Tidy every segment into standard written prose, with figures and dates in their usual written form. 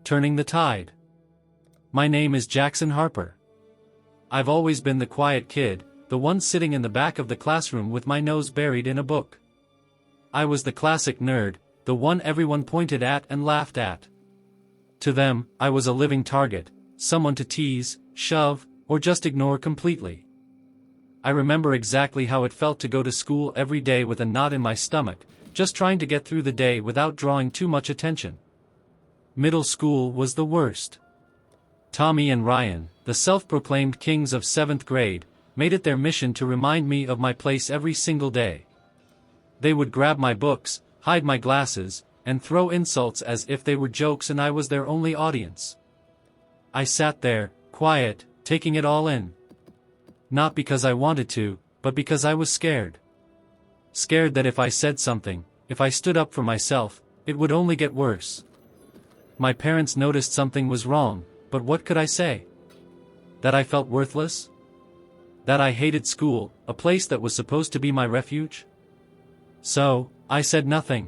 turning the tide. My name is Jackson Harper. I've always been the quiet kid, the one sitting in the back of the classroom with my nose buried in a book. I was the classic nerd, the one everyone pointed at and laughed at. To them, I was a living target, someone to tease, shove, or just ignore completely. I remember exactly how it felt to go to school every day with a knot in my stomach, just trying to get through the day without drawing too much attention. Middle school was the worst. Tommy and Ryan, the self-proclaimed kings of 7th grade, made it their mission to remind me of my place every single day. They would grab my books, hide my glasses, and throw insults as if they were jokes and I was their only audience. I sat there, quiet, taking it all in. Not because I wanted to, but because I was scared. Scared that if I said something, if I stood up for myself, it would only get worse. My parents noticed something was wrong, but what could I say? That I felt worthless? That I hated school, a place that was supposed to be my refuge? So, I said nothing.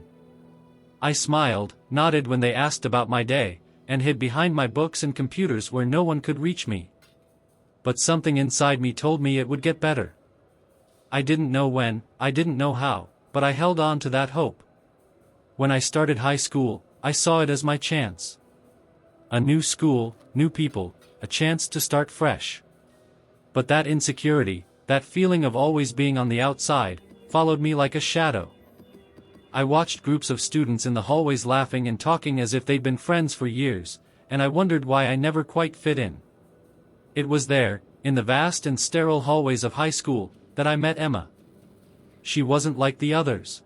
I smiled, nodded when they asked about my day, and hid behind my books and computers where no one could reach me. But something inside me told me it would get better. I didn't know when, I didn't know how, but I held on to that hope. When I started high school, I saw it as my chance. A new school, new people, a chance to start fresh. But that insecurity, that feeling of always being on the outside, followed me like a shadow. I watched groups of students in the hallways laughing and talking as if they'd been friends for years, and I wondered why I never quite fit in. It was there, in the vast and sterile hallways of high school, that I met Emma. She wasn't like the others.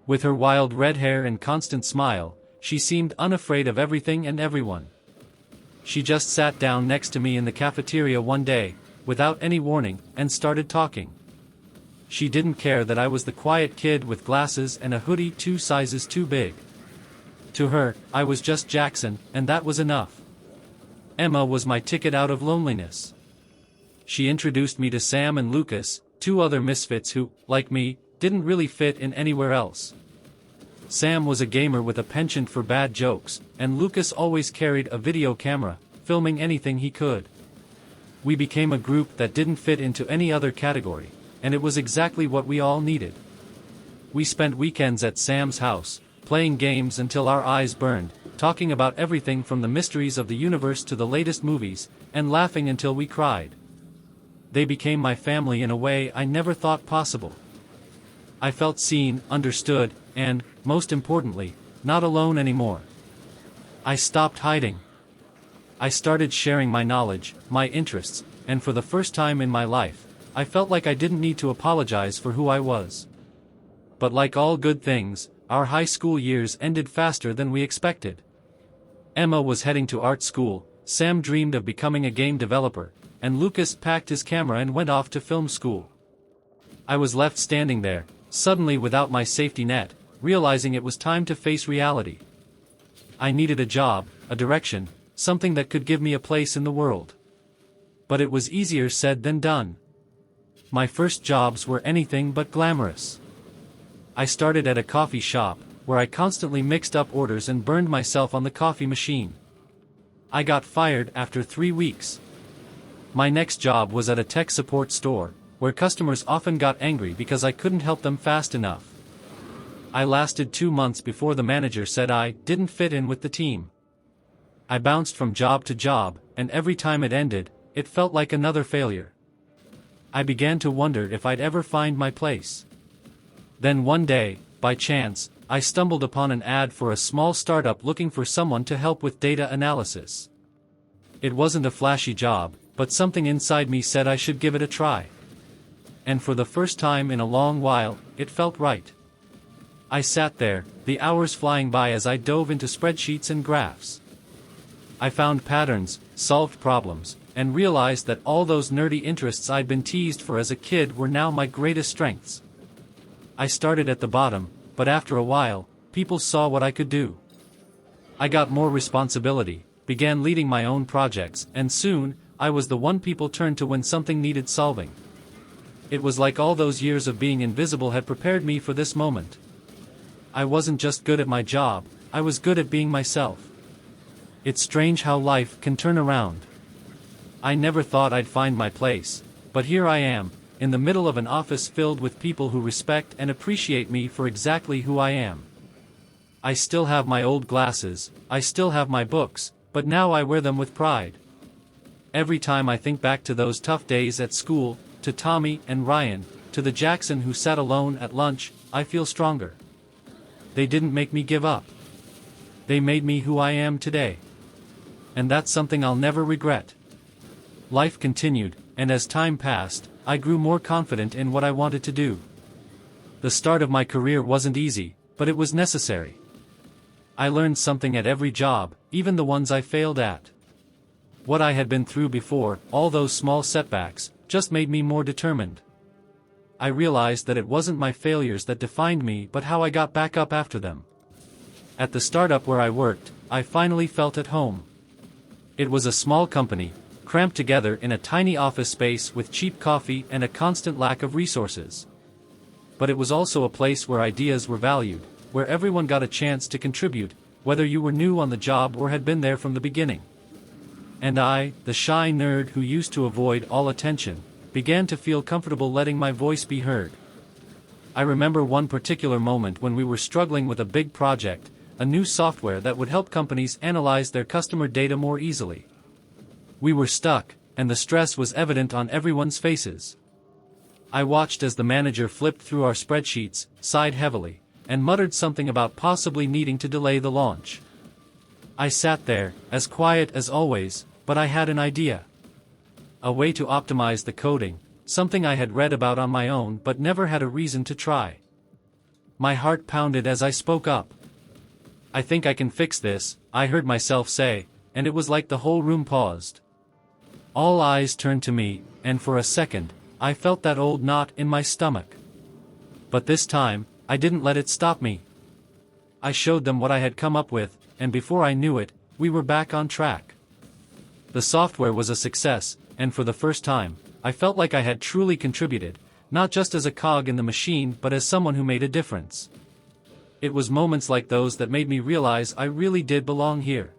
With her wild red hair and constant smile, she seemed unafraid of everything and everyone. She just sat down next to me in the cafeteria one day, without any warning, and started talking. She didn't care that I was the quiet kid with glasses and a hoodie 2 sizes too big. To her, I was just Jackson, and that was enough. Emma was my ticket out of loneliness. She introduced me to Sam and Lucas, 2 other misfits who, like me, didn't really fit in anywhere else. Sam was a gamer with a penchant for bad jokes, and Lucas always carried a video camera, filming anything he could. We became a group that didn't fit into any other category, and it was exactly what we all needed. We spent weekends at Sam's house, playing games until our eyes burned, talking about everything from the mysteries of the universe to the latest movies, and laughing until we cried. They became my family in a way I never thought possible. I felt seen, understood, and, most importantly, not alone anymore. I stopped hiding. I started sharing my knowledge, my interests, and for the first time in my life, I felt like I didn't need to apologize for who I was. But like all good things, our high school years ended faster than we expected. Emma was heading to art school, Sam dreamed of becoming a game developer, and Lucas packed his camera and went off to film school. I was left standing there, suddenly without my safety net, realizing it was time to face reality. I needed a job, a direction, something that could give me a place in the world. But it was easier said than done. My first jobs were anything but glamorous. I started at a coffee shop, where I constantly mixed up orders and burned myself on the coffee machine. I got fired after 3 weeks. My next job was at a tech support store, where customers often got angry because I couldn't help them fast enough. I lasted 2 months before the manager said I didn't fit in with the team. I bounced from job to job, and every time it ended, it felt like another failure. I began to wonder if I'd ever find my place. Then one day, by chance, I stumbled upon an ad for a small startup looking for someone to help with data analysis. It wasn't a flashy job, but something inside me said I should give it a try. And for the first time in a long while, it felt right. I sat there, the hours flying by as I dove into spreadsheets and graphs. I found patterns, solved problems, and realized that all those nerdy interests I'd been teased for as a kid were now my greatest strengths. I started at the bottom, but after a while, people saw what I could do. I got more responsibility, began leading my own projects, and soon, I was the one people turned to when something needed solving. It was like all those years of being invisible had prepared me for this moment. I wasn't just good at my job, I was good at being myself. It's strange how life can turn around. I never thought I'd find my place, but here I am, in the middle of an office filled with people who respect and appreciate me for exactly who I am. I still have my old glasses, I still have my books, but now I wear them with pride. Every time I think back to those tough days at school, to Tommy and Ryan, to the Jackson who sat alone at lunch, I feel stronger. They didn't make me give up. They made me who I am today. And that's something I'll never regret. Life continued, and as time passed, I grew more confident in what I wanted to do. The start of my career wasn't easy, but it was necessary. I learned something at every job, even the ones I failed at. What I had been through before, all those small setbacks, just made me more determined. I realized that it wasn't my failures that defined me but how I got back up after them. At the startup where I worked, I finally felt at home. It was a small company, cramped together in a tiny office space with cheap coffee and a constant lack of resources. But it was also a place where ideas were valued, where everyone got a chance to contribute, whether you were new on the job or had been there from the beginning. And I, the shy nerd who used to avoid all attention, began to feel comfortable letting my voice be heard. I remember one particular moment when we were struggling with a big project, a new software that would help companies analyze their customer data more easily. We were stuck, and the stress was evident on everyone's faces. I watched as the manager flipped through our spreadsheets, sighed heavily, and muttered something about possibly needing to delay the launch. I sat there, as quiet as always, but I had an idea. A way to optimize the coding, something I had read about on my own but never had a reason to try. My heart pounded as I spoke up. "I think I can fix this," I heard myself say, and it was like the whole room paused. All eyes turned to me, and for a second, I felt that old knot in my stomach. But this time, I didn't let it stop me. I showed them what I had come up with, and before I knew it, we were back on track. The software was a success, and for the first time, I felt like I had truly contributed, not just as a cog in the machine but as someone who made a difference. It was moments like those that made me realize I really did belong here.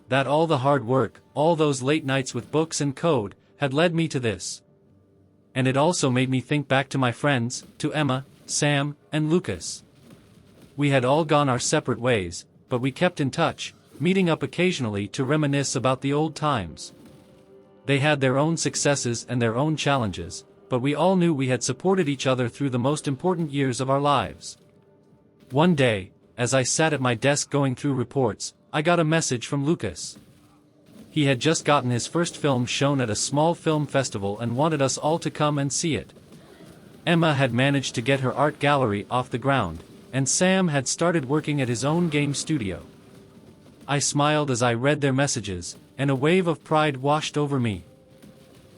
That all the hard work, all those late nights with books and code, had led me to this. And it also made me think back to my friends, to Emma, Sam, and Lucas. We had all gone our separate ways, but we kept in touch, meeting up occasionally to reminisce about the old times. They had their own successes and their own challenges, but we all knew we had supported each other through the most important years of our lives. One day, as I sat at my desk going through reports, I got a message from Lucas. He had just gotten his first film shown at a small film festival and wanted us all to come and see it. Emma had managed to get her art gallery off the ground, and Sam had started working at his own game studio. I smiled as I read their messages, and a wave of pride washed over me.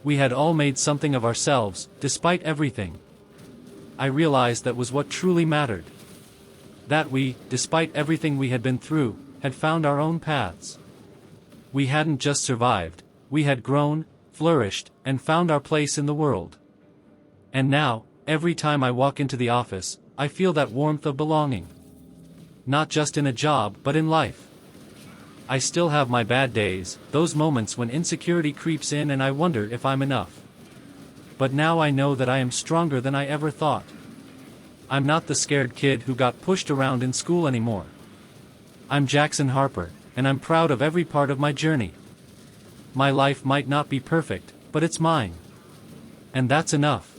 We had all made something of ourselves, despite everything. I realized that was what truly mattered. That we, despite everything we had been through, had found our own paths. We hadn't just survived, we had grown, flourished, and found our place in the world. And now, every time I walk into the office, I feel that warmth of belonging. Not just in a job but in life. I still have my bad days, those moments when insecurity creeps in and I wonder if I'm enough. But now I know that I am stronger than I ever thought. I'm not the scared kid who got pushed around in school anymore. I'm Jackson Harper, and I'm proud of every part of my journey. My life might not be perfect, but it's mine. And that's enough.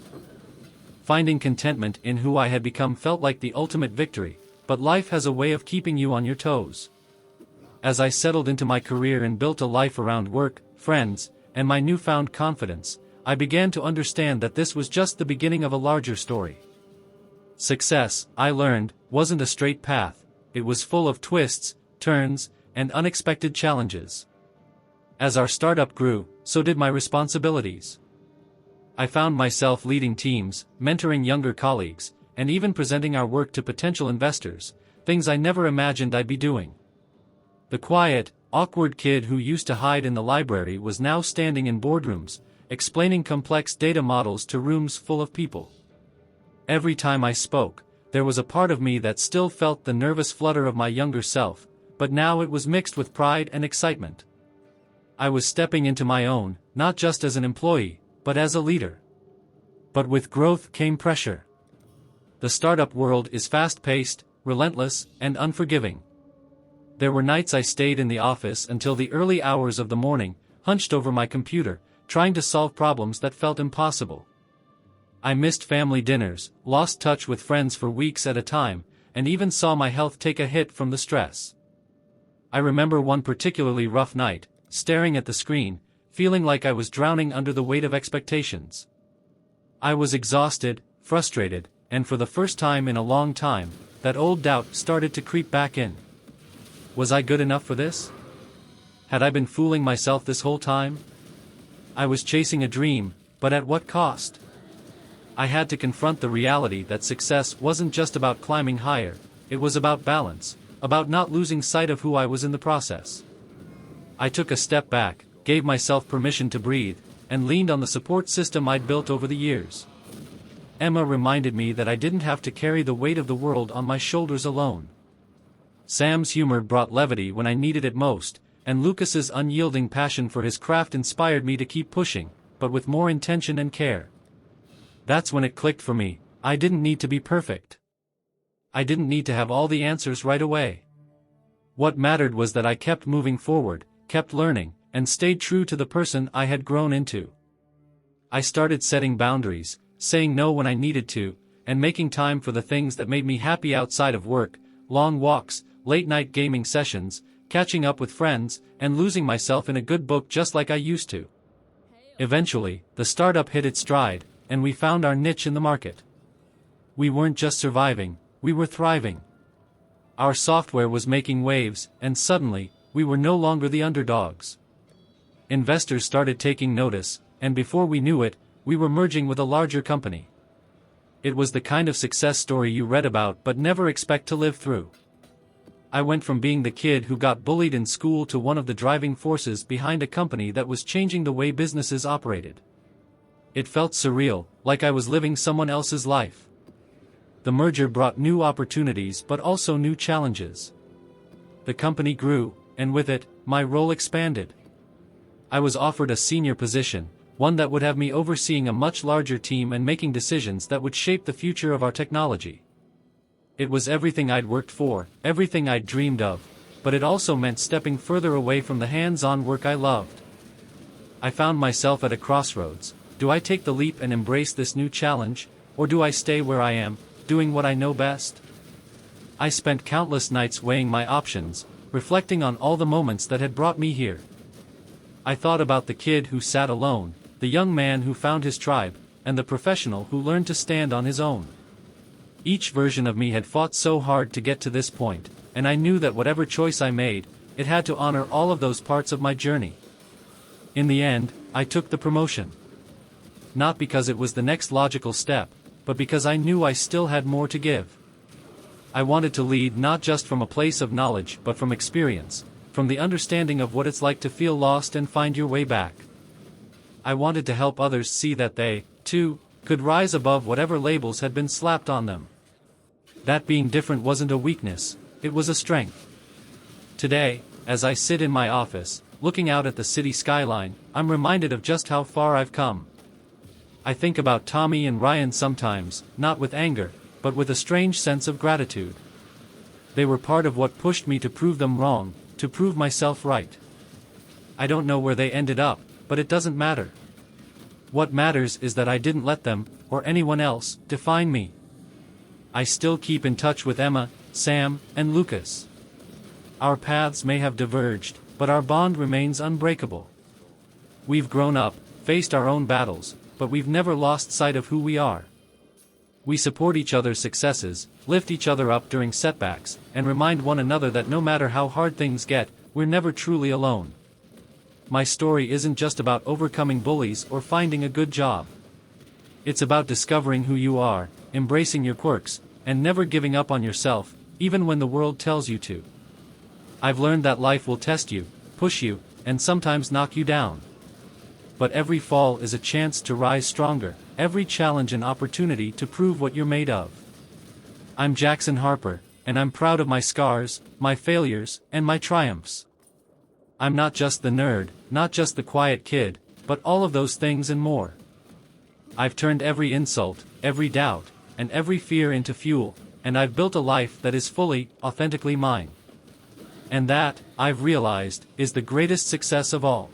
Finding contentment in who I had become felt like the ultimate victory, but life has a way of keeping you on your toes. As I settled into my career and built a life around work, friends, and my newfound confidence, I began to understand that this was just the beginning of a larger story. Success, I learned, wasn't a straight path. It was full of twists, turns, and unexpected challenges. As our startup grew, so did my responsibilities. I found myself leading teams, mentoring younger colleagues, and even presenting our work to potential investors, things I never imagined I'd be doing. The quiet, awkward kid who used to hide in the library was now standing in boardrooms, explaining complex data models to rooms full of people. Every time I spoke, there was a part of me that still felt the nervous flutter of my younger self, but now it was mixed with pride and excitement. I was stepping into my own, not just as an employee, but as a leader. But with growth came pressure. The startup world is fast-paced, relentless, and unforgiving. There were nights I stayed in the office until the early hours of the morning, hunched over my computer, trying to solve problems that felt impossible. I missed family dinners, lost touch with friends for weeks at a time, and even saw my health take a hit from the stress. I remember one particularly rough night, staring at the screen, feeling like I was drowning under the weight of expectations. I was exhausted, frustrated, and for the first time in a long time, that old doubt started to creep back in. Was I good enough for this? Had I been fooling myself this whole time? I was chasing a dream, but at what cost? I had to confront the reality that success wasn't just about climbing higher, it was about balance, about not losing sight of who I was in the process. I took a step back, gave myself permission to breathe, and leaned on the support system I'd built over the years. Emma reminded me that I didn't have to carry the weight of the world on my shoulders alone. Sam's humor brought levity when I needed it most, and Lucas's unyielding passion for his craft inspired me to keep pushing, but with more intention and care. That's when it clicked for me. I didn't need to be perfect. I didn't need to have all the answers right away. What mattered was that I kept moving forward, kept learning, and stayed true to the person I had grown into. I started setting boundaries, saying no when I needed to, and making time for the things that made me happy outside of work: long walks, late-night gaming sessions, catching up with friends, and losing myself in a good book just like I used to. Eventually, the startup hit its stride, and we found our niche in the market. We weren't just surviving, we were thriving. Our software was making waves, and suddenly, we were no longer the underdogs. Investors started taking notice, and before we knew it, we were merging with a larger company. It was the kind of success story you read about but never expect to live through. I went from being the kid who got bullied in school to one of the driving forces behind a company that was changing the way businesses operated. It felt surreal, like I was living someone else's life. The merger brought new opportunities but also new challenges. The company grew, and with it, my role expanded. I was offered a senior position, one that would have me overseeing a much larger team and making decisions that would shape the future of our technology. It was everything I'd worked for, everything I'd dreamed of, but it also meant stepping further away from the hands-on work I loved. I found myself at a crossroads. Do I take the leap and embrace this new challenge, or do I stay where I am, doing what I know best? I spent countless nights weighing my options, reflecting on all the moments that had brought me here. I thought about the kid who sat alone, the young man who found his tribe, and the professional who learned to stand on his own. Each version of me had fought so hard to get to this point, and I knew that whatever choice I made, it had to honor all of those parts of my journey. In the end, I took the promotion. Not because it was the next logical step, but because I knew I still had more to give. I wanted to lead not just from a place of knowledge but from experience, from the understanding of what it's like to feel lost and find your way back. I wanted to help others see that they, too, could rise above whatever labels had been slapped on them. That being different wasn't a weakness, it was a strength. Today, as I sit in my office, looking out at the city skyline, I'm reminded of just how far I've come. I think about Tommy and Ryan sometimes, not with anger, but with a strange sense of gratitude. They were part of what pushed me to prove them wrong, to prove myself right. I don't know where they ended up, but it doesn't matter. What matters is that I didn't let them, or anyone else, define me. I still keep in touch with Emma, Sam, and Lucas. Our paths may have diverged, but our bond remains unbreakable. We've grown up, faced our own battles, but we've never lost sight of who we are. We support each other's successes, lift each other up during setbacks, and remind one another that no matter how hard things get, we're never truly alone. My story isn't just about overcoming bullies or finding a good job. It's about discovering who you are, embracing your quirks, and never giving up on yourself, even when the world tells you to. I've learned that life will test you, push you, and sometimes knock you down. But every fall is a chance to rise stronger, every challenge an opportunity to prove what you're made of. I'm Jackson Harper, and I'm proud of my scars, my failures, and my triumphs. I'm not just the nerd, not just the quiet kid, but all of those things and more. I've turned every insult, every doubt, and every fear into fuel, and I've built a life that is fully, authentically mine. And that, I've realized, is the greatest success of all.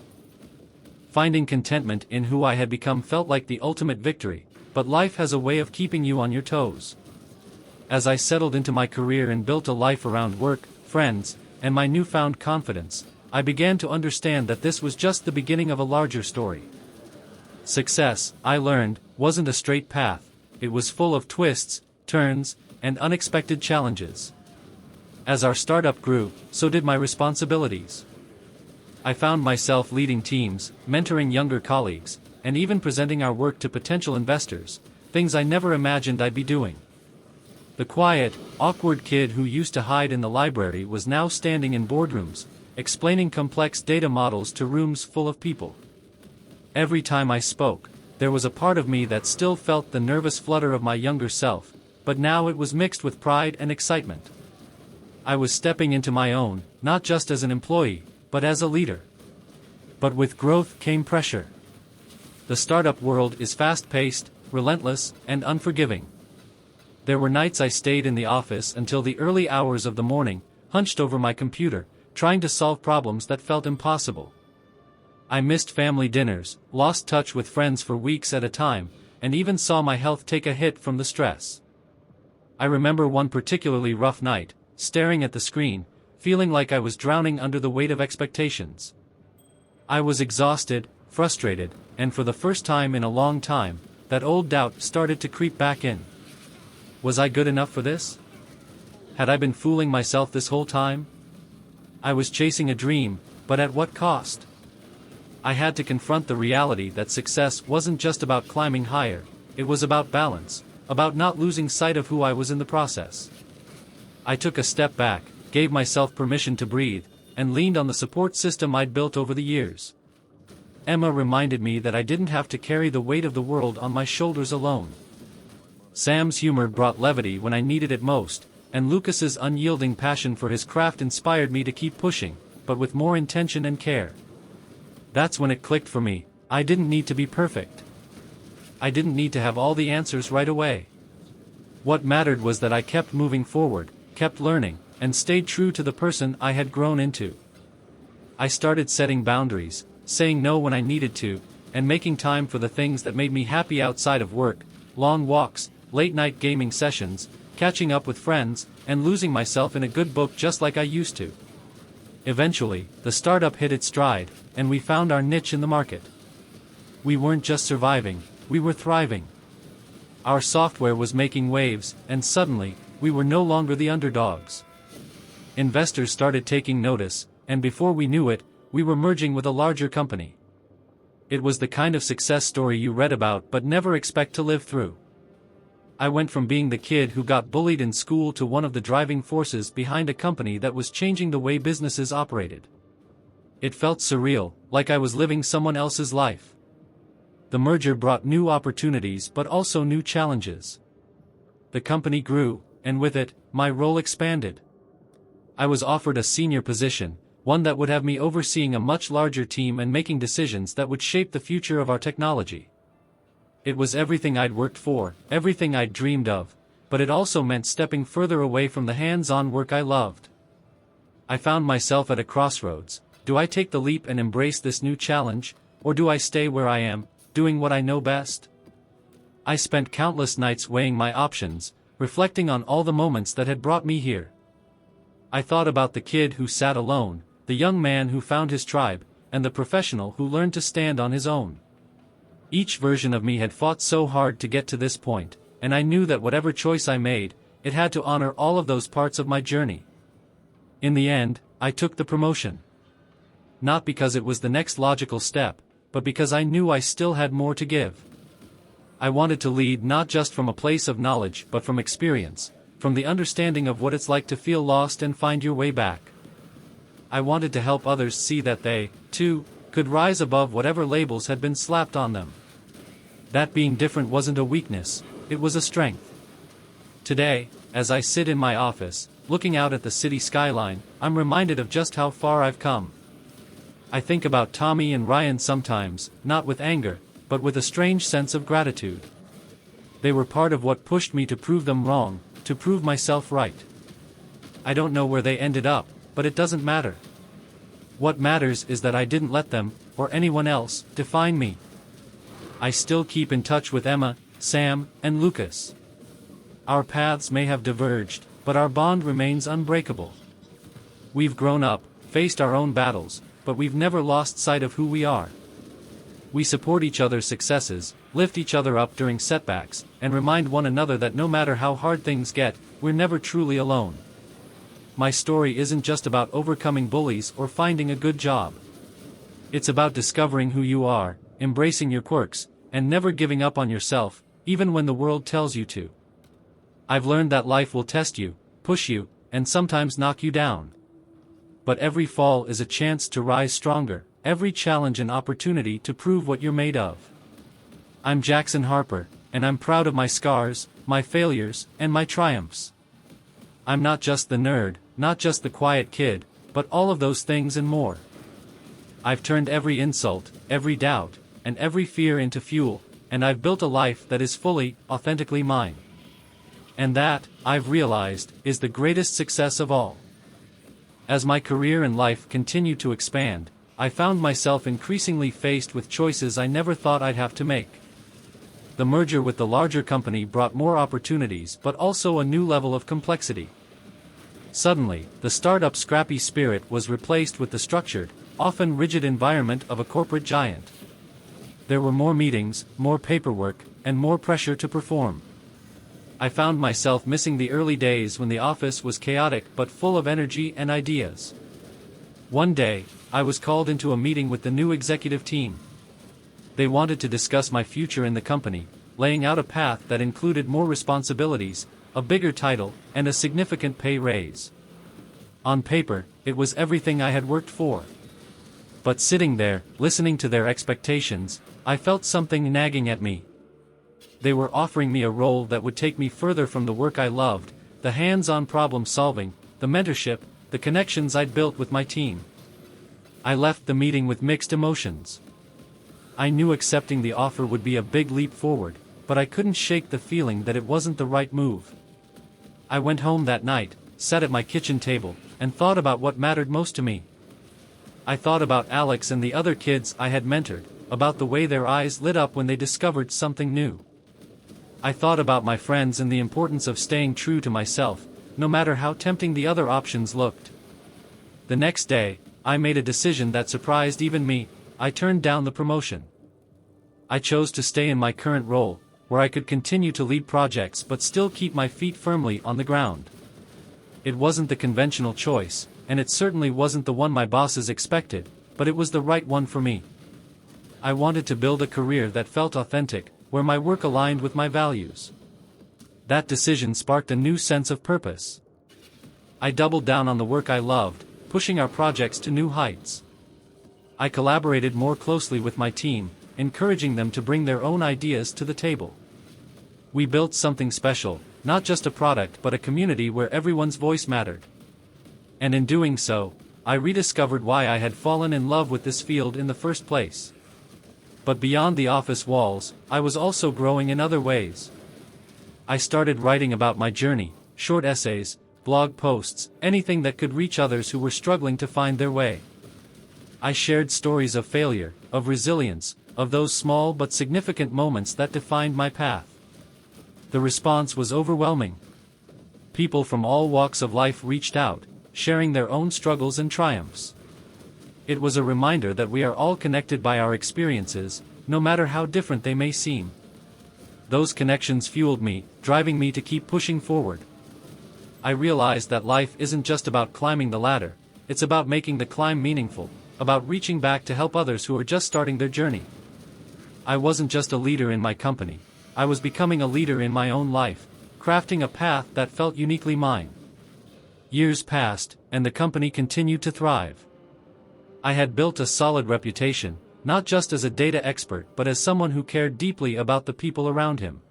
Finding contentment in who I had become felt like the ultimate victory, but life has a way of keeping you on your toes. As I settled into my career and built a life around work, friends, and my newfound confidence, I began to understand that this was just the beginning of a larger story. Success, I learned, wasn't a straight path. It was full of twists, turns, and unexpected challenges. As our startup grew, so did my responsibilities. I found myself leading teams, mentoring younger colleagues, and even presenting our work to potential investors, things I never imagined I'd be doing. The quiet, awkward kid who used to hide in the library was now standing in boardrooms, explaining complex data models to rooms full of people. Every time I spoke, there was a part of me that still felt the nervous flutter of my younger self, but now it was mixed with pride and excitement. I was stepping into my own, not just as an employee, but as a leader. But with growth came pressure. The startup world is fast-paced, relentless, and unforgiving. There were nights I stayed in the office until the early hours of the morning, hunched over my computer, trying to solve problems that felt impossible. I missed family dinners, lost touch with friends for weeks at a time, and even saw my health take a hit from the stress. I remember one particularly rough night, staring at the screen, feeling like I was drowning under the weight of expectations. I was exhausted, frustrated, and for the first time in a long time, that old doubt started to creep back in. Was I good enough for this? Had I been fooling myself this whole time? I was chasing a dream, but at what cost? I had to confront the reality that success wasn't just about climbing higher, it was about balance, about not losing sight of who I was in the process. I took a step back, gave myself permission to breathe, and leaned on the support system I'd built over the years. Emma reminded me that I didn't have to carry the weight of the world on my shoulders alone. Sam's humor brought levity when I needed it most, and Lucas's unyielding passion for his craft inspired me to keep pushing, but with more intention and care. That's when it clicked for me. I didn't need to be perfect. I didn't need to have all the answers right away. What mattered was that I kept moving forward, kept learning, and stayed true to the person I had grown into. I started setting boundaries, saying no when I needed to, and making time for the things that made me happy outside of work, long walks, late-night gaming sessions, catching up with friends, and losing myself in a good book just like I used to. Eventually, the startup hit its stride, and we found our niche in the market. We weren't just surviving, we were thriving. Our software was making waves, and suddenly, we were no longer the underdogs. Investors started taking notice, and before we knew it, we were merging with a larger company. It was the kind of success story you read about but never expect to live through. I went from being the kid who got bullied in school to one of the driving forces behind a company that was changing the way businesses operated. It felt surreal, like I was living someone else's life. The merger brought new opportunities but also new challenges. The company grew, and with it, my role expanded. I was offered a senior position, one that would have me overseeing a much larger team and making decisions that would shape the future of our technology. It was everything I'd worked for, everything I'd dreamed of, but it also meant stepping further away from the hands-on work I loved. I found myself at a crossroads. Do I take the leap and embrace this new challenge, or do I stay where I am, doing what I know best? I spent countless nights weighing my options, reflecting on all the moments that had brought me here. I thought about the kid who sat alone, the young man who found his tribe, and the professional who learned to stand on his own. Each version of me had fought so hard to get to this point, and I knew that whatever choice I made, it had to honor all of those parts of my journey. In the end, I took the promotion. Not because it was the next logical step, but because I knew I still had more to give. I wanted to lead not just from a place of knowledge but from experience, from the understanding of what it's like to feel lost and find your way back. I wanted to help others see that they, too, could rise above whatever labels had been slapped on them. That being different wasn't a weakness, it was a strength. Today, as I sit in my office, looking out at the city skyline, I'm reminded of just how far I've come. I think about Tommy and Ryan sometimes, not with anger, but with a strange sense of gratitude. They were part of what pushed me to prove them wrong, to prove myself right. I don't know where they ended up, but it doesn't matter. What matters is that I didn't let them, or anyone else, define me. I still keep in touch with Emma, Sam, and Lucas. Our paths may have diverged, but our bond remains unbreakable. We've grown up, faced our own battles, but we've never lost sight of who we are. We support each other's successes, lift each other up during setbacks, and remind one another that no matter how hard things get, we're never truly alone. My story isn't just about overcoming bullies or finding a good job. It's about discovering who you are, embracing your quirks, and never giving up on yourself, even when the world tells you to. I've learned that life will test you, push you, and sometimes knock you down. But every fall is a chance to rise stronger, every challenge an opportunity to prove what you're made of. I'm Jackson Harper, and I'm proud of my scars, my failures, and my triumphs. I'm not just the nerd, not just the quiet kid, but all of those things and more. I've turned every insult, every doubt, and every fear into fuel, and I've built a life that is fully, authentically mine. And that, I've realized, is the greatest success of all. As my career and life continue to expand, I found myself increasingly faced with choices I never thought I'd have to make. The merger with the larger company brought more opportunities but also a new level of complexity. Suddenly, the startup scrappy spirit was replaced with the structured, often rigid environment of a corporate giant. There were more meetings, more paperwork, and more pressure to perform. I found myself missing the early days when the office was chaotic but full of energy and ideas. One day, I was called into a meeting with the new executive team. They wanted to discuss my future in the company, laying out a path that included more responsibilities, a bigger title, and a significant pay raise. On paper, it was everything I had worked for. But sitting there, listening to their expectations, I felt something nagging at me. They were offering me a role that would take me further from the work I loved, the hands-on problem solving, the mentorship, the connections I'd built with my team. I left the meeting with mixed emotions. I knew accepting the offer would be a big leap forward, but I couldn't shake the feeling that it wasn't the right move. I went home that night, sat at my kitchen table, and thought about what mattered most to me. I thought about Alex and the other kids I had mentored, about the way their eyes lit up when they discovered something new. I thought about my friends and the importance of staying true to myself, no matter how tempting the other options looked. The next day, I made a decision that surprised even me. I turned down the promotion. I chose to stay in my current role, where I could continue to lead projects but still keep my feet firmly on the ground. It wasn't the conventional choice, and it certainly wasn't the one my bosses expected, but it was the right one for me. I wanted to build a career that felt authentic, where my work aligned with my values. That decision sparked a new sense of purpose. I doubled down on the work I loved, pushing our projects to new heights. I collaborated more closely with my team, encouraging them to bring their own ideas to the table. We built something special, not just a product but a community where everyone's voice mattered. And in doing so, I rediscovered why I had fallen in love with this field in the first place. But beyond the office walls, I was also growing in other ways. I started writing about my journey, short essays, blog posts, anything that could reach others who were struggling to find their way. I shared stories of failure, of resilience, of those small but significant moments that defined my path. The response was overwhelming. People from all walks of life reached out, sharing their own struggles and triumphs. It was a reminder that we are all connected by our experiences, no matter how different they may seem. Those connections fueled me, driving me to keep pushing forward. I realized that life isn't just about climbing the ladder, it's about making the climb meaningful, about reaching back to help others who are just starting their journey. I wasn't just a leader in my company, I was becoming a leader in my own life, crafting a path that felt uniquely mine. Years passed, and the company continued to thrive. I had built a solid reputation, not just as a data expert but as someone who cared deeply about the people around him.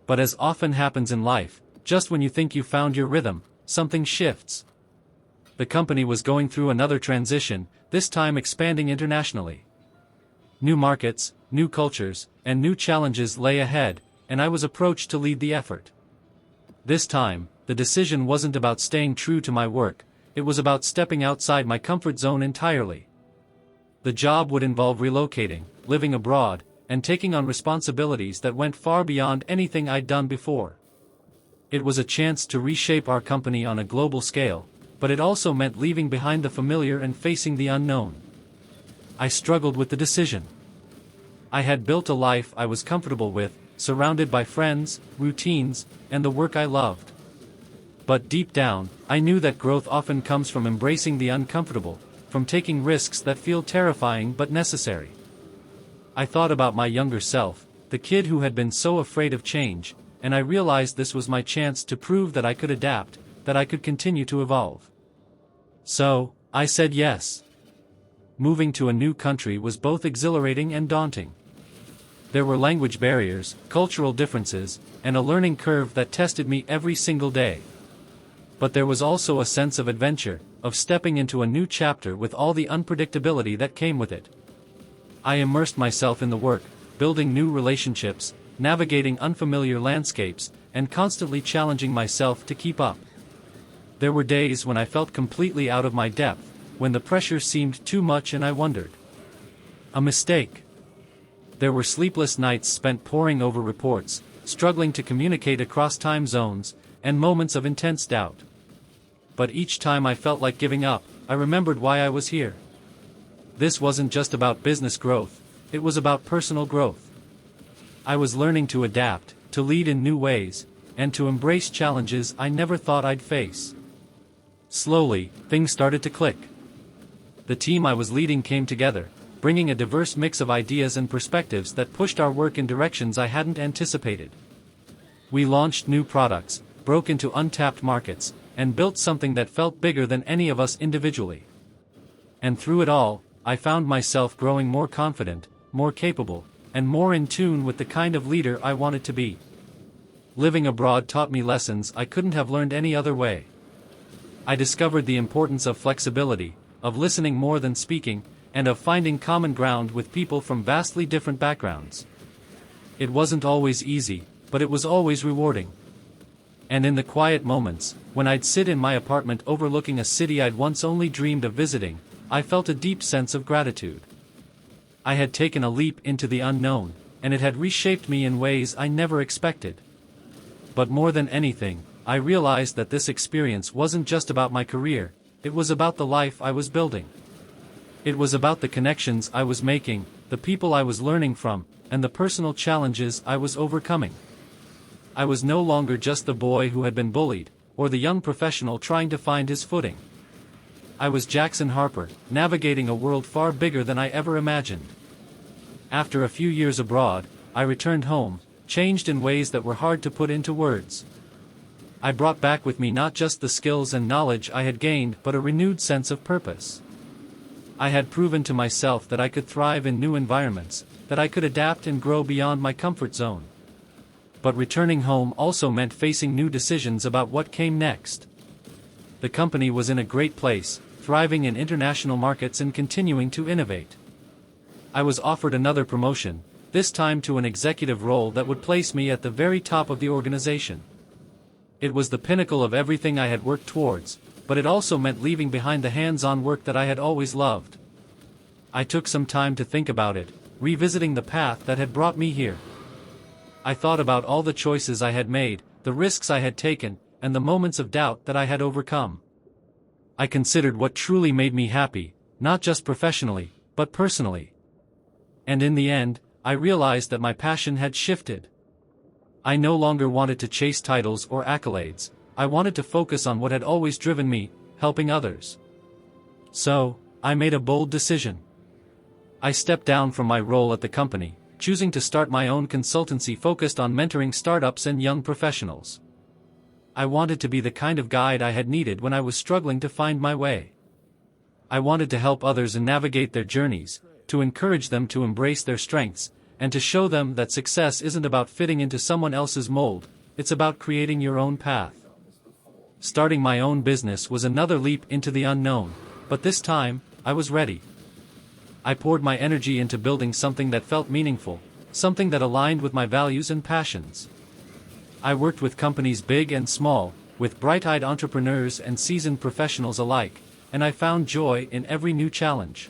But as often happens in life, just when you think you found your rhythm, something shifts. The company was going through another transition, this time expanding internationally. New markets, new cultures, and new challenges lay ahead, and I was approached to lead the effort. This time, the decision wasn't about staying true to my work, it was about stepping outside my comfort zone entirely. The job would involve relocating, living abroad, and taking on responsibilities that went far beyond anything I'd done before. It was a chance to reshape our company on a global scale, but it also meant leaving behind the familiar and facing the unknown. I struggled with the decision. I had built a life I was comfortable with, surrounded by friends, routines, and the work I loved. But deep down, I knew that growth often comes from embracing the uncomfortable, from taking risks that feel terrifying but necessary. I thought about my younger self, the kid who had been so afraid of change, and I realized this was my chance to prove that I could adapt, that I could continue to evolve. So, I said yes. Moving to a new country was both exhilarating and daunting. There were language barriers, cultural differences, and a learning curve that tested me every single day. But there was also a sense of adventure, of stepping into a new chapter with all the unpredictability that came with it. I immersed myself in the work, building new relationships, navigating unfamiliar landscapes, and constantly challenging myself to keep up. There were days when I felt completely out of my depth, when the pressure seemed too much and I wondered. A mistake. There were sleepless nights spent poring over reports, struggling to communicate across time zones, and moments of intense doubt. But each time I felt like giving up, I remembered why I was here. This wasn't just about business growth, it was about personal growth. I was learning to adapt, to lead in new ways, and to embrace challenges I never thought I'd face. Slowly, things started to click. The team I was leading came together, bringing a diverse mix of ideas and perspectives that pushed our work in directions I hadn't anticipated. We launched new products, broke into untapped markets, and built something that felt bigger than any of us individually. And through it all, I found myself growing more confident, more capable, and more in tune with the kind of leader I wanted to be. Living abroad taught me lessons I couldn't have learned any other way. I discovered the importance of flexibility, of listening more than speaking, and of finding common ground with people from vastly different backgrounds. It wasn't always easy, but it was always rewarding. And in the quiet moments, when I'd sit in my apartment overlooking a city I'd once only dreamed of visiting, I felt a deep sense of gratitude. I had taken a leap into the unknown, and it had reshaped me in ways I never expected. But more than anything, I realized that this experience wasn't just about my career, it was about the life I was building. It was about the connections I was making, the people I was learning from, and the personal challenges I was overcoming. I was no longer just the boy who had been bullied, or the young professional trying to find his footing. I was Jackson Harper, navigating a world far bigger than I ever imagined. After a few years abroad, I returned home, changed in ways that were hard to put into words. I brought back with me not just the skills and knowledge I had gained but a renewed sense of purpose. I had proven to myself that I could thrive in new environments, that I could adapt and grow beyond my comfort zone. But returning home also meant facing new decisions about what came next. The company was in a great place, thriving in international markets and continuing to innovate. I was offered another promotion, this time to an executive role that would place me at the very top of the organization. It was the pinnacle of everything I had worked towards, but it also meant leaving behind the hands-on work that I had always loved. I took some time to think about it, revisiting the path that had brought me here. I thought about all the choices I had made, the risks I had taken, and the moments of doubt that I had overcome. I considered what truly made me happy, not just professionally, but personally. And in the end, I realized that my passion had shifted. I no longer wanted to chase titles or accolades, I wanted to focus on what had always driven me, helping others. So, I made a bold decision. I stepped down from my role at the company, choosing to start my own consultancy focused on mentoring startups and young professionals. I wanted to be the kind of guide I had needed when I was struggling to find my way. I wanted to help others and navigate their journeys, to encourage them to embrace their strengths, and to show them that success isn't about fitting into someone else's mold, it's about creating your own path. Starting my own business was another leap into the unknown, but this time, I was ready. I poured my energy into building something that felt meaningful, something that aligned with my values and passions. I worked with companies big and small, with bright-eyed entrepreneurs and seasoned professionals alike, and I found joy in every new challenge.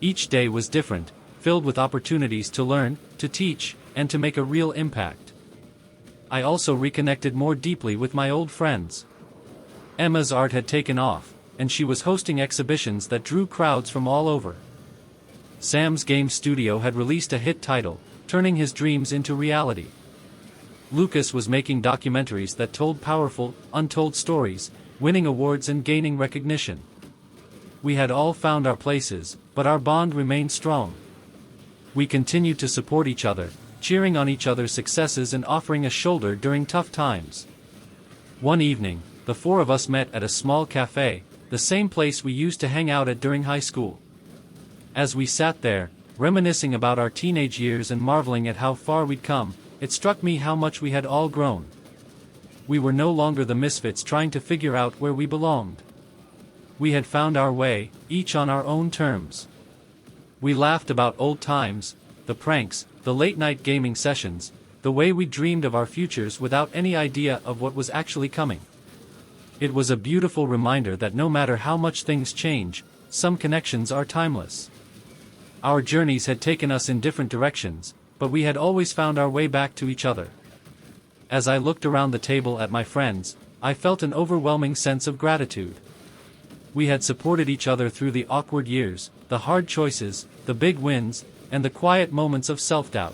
Each day was different, filled with opportunities to learn, to teach, and to make a real impact. I also reconnected more deeply with my old friends. Emma's art had taken off, and she was hosting exhibitions that drew crowds from all over. Sam's game studio had released a hit title, turning his dreams into reality. Lucas was making documentaries that told powerful, untold stories, winning awards and gaining recognition. We had all found our places, but our bond remained strong. We continued to support each other, cheering on each other's successes and offering a shoulder during tough times. One evening, the four of us met at a small cafe, the same place we used to hang out at during high school. As we sat there, reminiscing about our teenage years and marveling at how far we'd come, it struck me how much we had all grown. We were no longer the misfits trying to figure out where we belonged. We had found our way, each on our own terms. We laughed about old times, the pranks, the late-night gaming sessions, the way we dreamed of our futures without any idea of what was actually coming. It was a beautiful reminder that no matter how much things change, some connections are timeless. Our journeys had taken us in different directions, but we had always found our way back to each other. As I looked around the table at my friends, I felt an overwhelming sense of gratitude. We had supported each other through the awkward years, the hard choices, the big wins, and the quiet moments of self-doubt.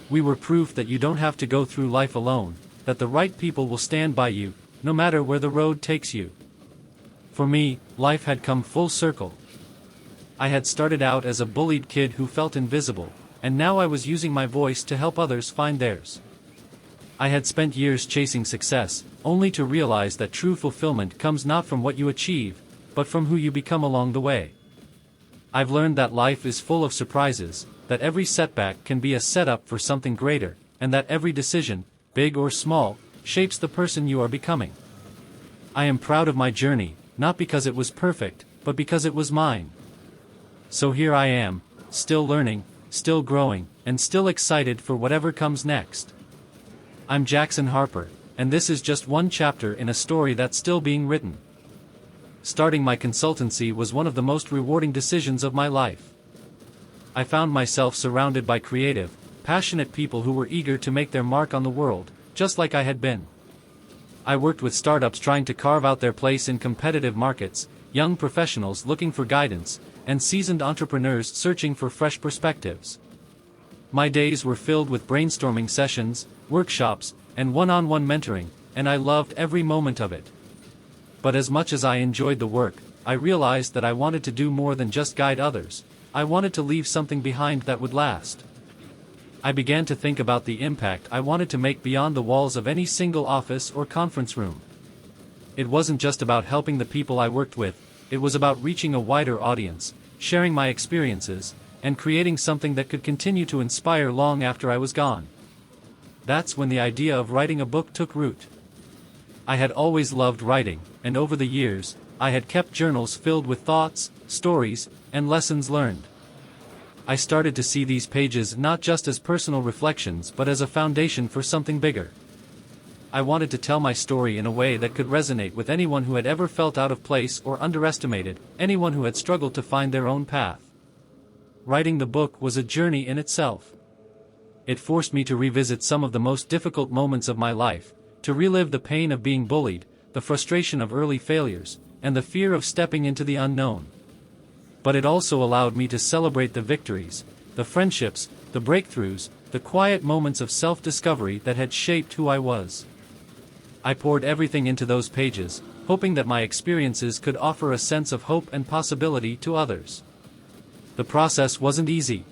We were proof that you don't have to go through life alone, that the right people will stand by you, no matter where the road takes you. For me, life had come full circle. I had started out as a bullied kid who felt invisible, and now I was using my voice to help others find theirs. I had spent years chasing success, only to realize that true fulfillment comes not from what you achieve, but from who you become along the way. I've learned that life is full of surprises, that every setback can be a setup for something greater, and that every decision, big or small, shapes the person you are becoming. I am proud of my journey, not because it was perfect, but because it was mine. So here I am, still learning, still growing, and still excited for whatever comes next. I'm Jackson Harper, and this is just one chapter in a story that's still being written. Starting my consultancy was one of the most rewarding decisions of my life. I found myself surrounded by creative, passionate people who were eager to make their mark on the world, just like I had been. I worked with startups trying to carve out their place in competitive markets, young professionals looking for guidance, and seasoned entrepreneurs searching for fresh perspectives. My days were filled with brainstorming sessions, workshops, and one-on-one mentoring, and I loved every moment of it. But as much as I enjoyed the work, I realized that I wanted to do more than just guide others. I wanted to leave something behind that would last. I began to think about the impact I wanted to make beyond the walls of any single office or conference room. It wasn't just about helping the people I worked with, it was about reaching a wider audience, sharing my experiences, and creating something that could continue to inspire long after I was gone. That's when the idea of writing a book took root. I had always loved writing, and over the years, I had kept journals filled with thoughts, stories, and lessons learned. I started to see these pages not just as personal reflections but as a foundation for something bigger. I wanted to tell my story in a way that could resonate with anyone who had ever felt out of place or underestimated, anyone who had struggled to find their own path. Writing the book was a journey in itself. It forced me to revisit some of the most difficult moments of my life, to relive the pain of being bullied, the frustration of early failures, and the fear of stepping into the unknown. But it also allowed me to celebrate the victories, the friendships, the breakthroughs, the quiet moments of self-discovery that had shaped who I was. I poured everything into those pages, hoping that my experiences could offer a sense of hope and possibility to others. The process wasn't easy.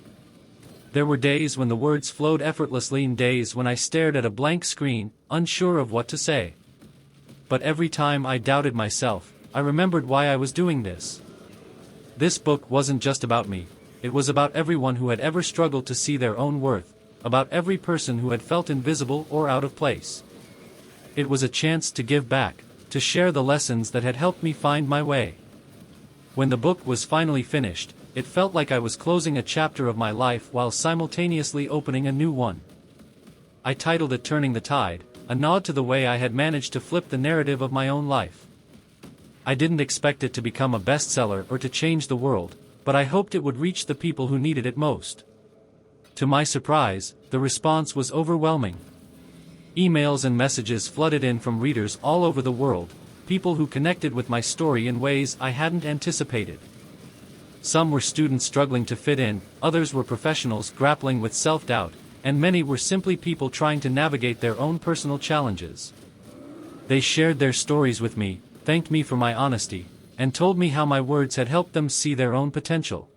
There were days when the words flowed effortlessly and days when I stared at a blank screen, unsure of what to say. But every time I doubted myself, I remembered why I was doing this. This book wasn't just about me, it was about everyone who had ever struggled to see their own worth, about every person who had felt invisible or out of place. It was a chance to give back, to share the lessons that had helped me find my way. When the book was finally finished, it felt like I was closing a chapter of my life while simultaneously opening a new one. I titled it Turning the Tide, a nod to the way I had managed to flip the narrative of my own life. I didn't expect it to become a bestseller or to change the world, but I hoped it would reach the people who needed it most. To my surprise, the response was overwhelming. Emails and messages flooded in from readers all over the world, people who connected with my story in ways I hadn't anticipated. Some were students struggling to fit in, others were professionals grappling with self-doubt, and many were simply people trying to navigate their own personal challenges. They shared their stories with me, thanked me for my honesty, and told me how my words had helped them see their own potential.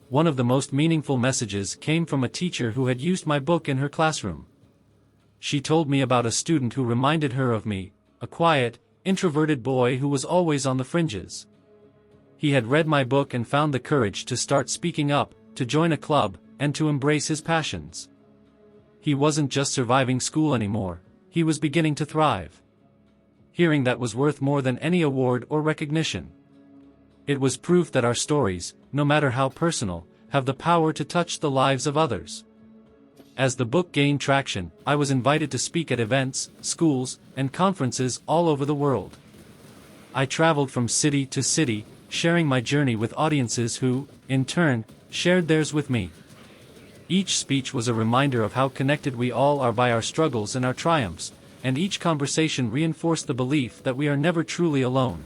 One of the most meaningful messages came from a teacher who had used my book in her classroom. She told me about a student who reminded her of me, a quiet, introverted boy who was always on the fringes. He had read my book and found the courage to start speaking up, to join a club, and to embrace his passions. He wasn't just surviving school anymore, he was beginning to thrive. Hearing that was worth more than any award or recognition. It was proof that our stories, no matter how personal, have the power to touch the lives of others. As the book gained traction, I was invited to speak at events, schools, and conferences all over the world. I traveled from city to city, sharing my journey with audiences who, in turn, shared theirs with me. Each speech was a reminder of how connected we all are by our struggles and our triumphs, and each conversation reinforced the belief that we are never truly alone.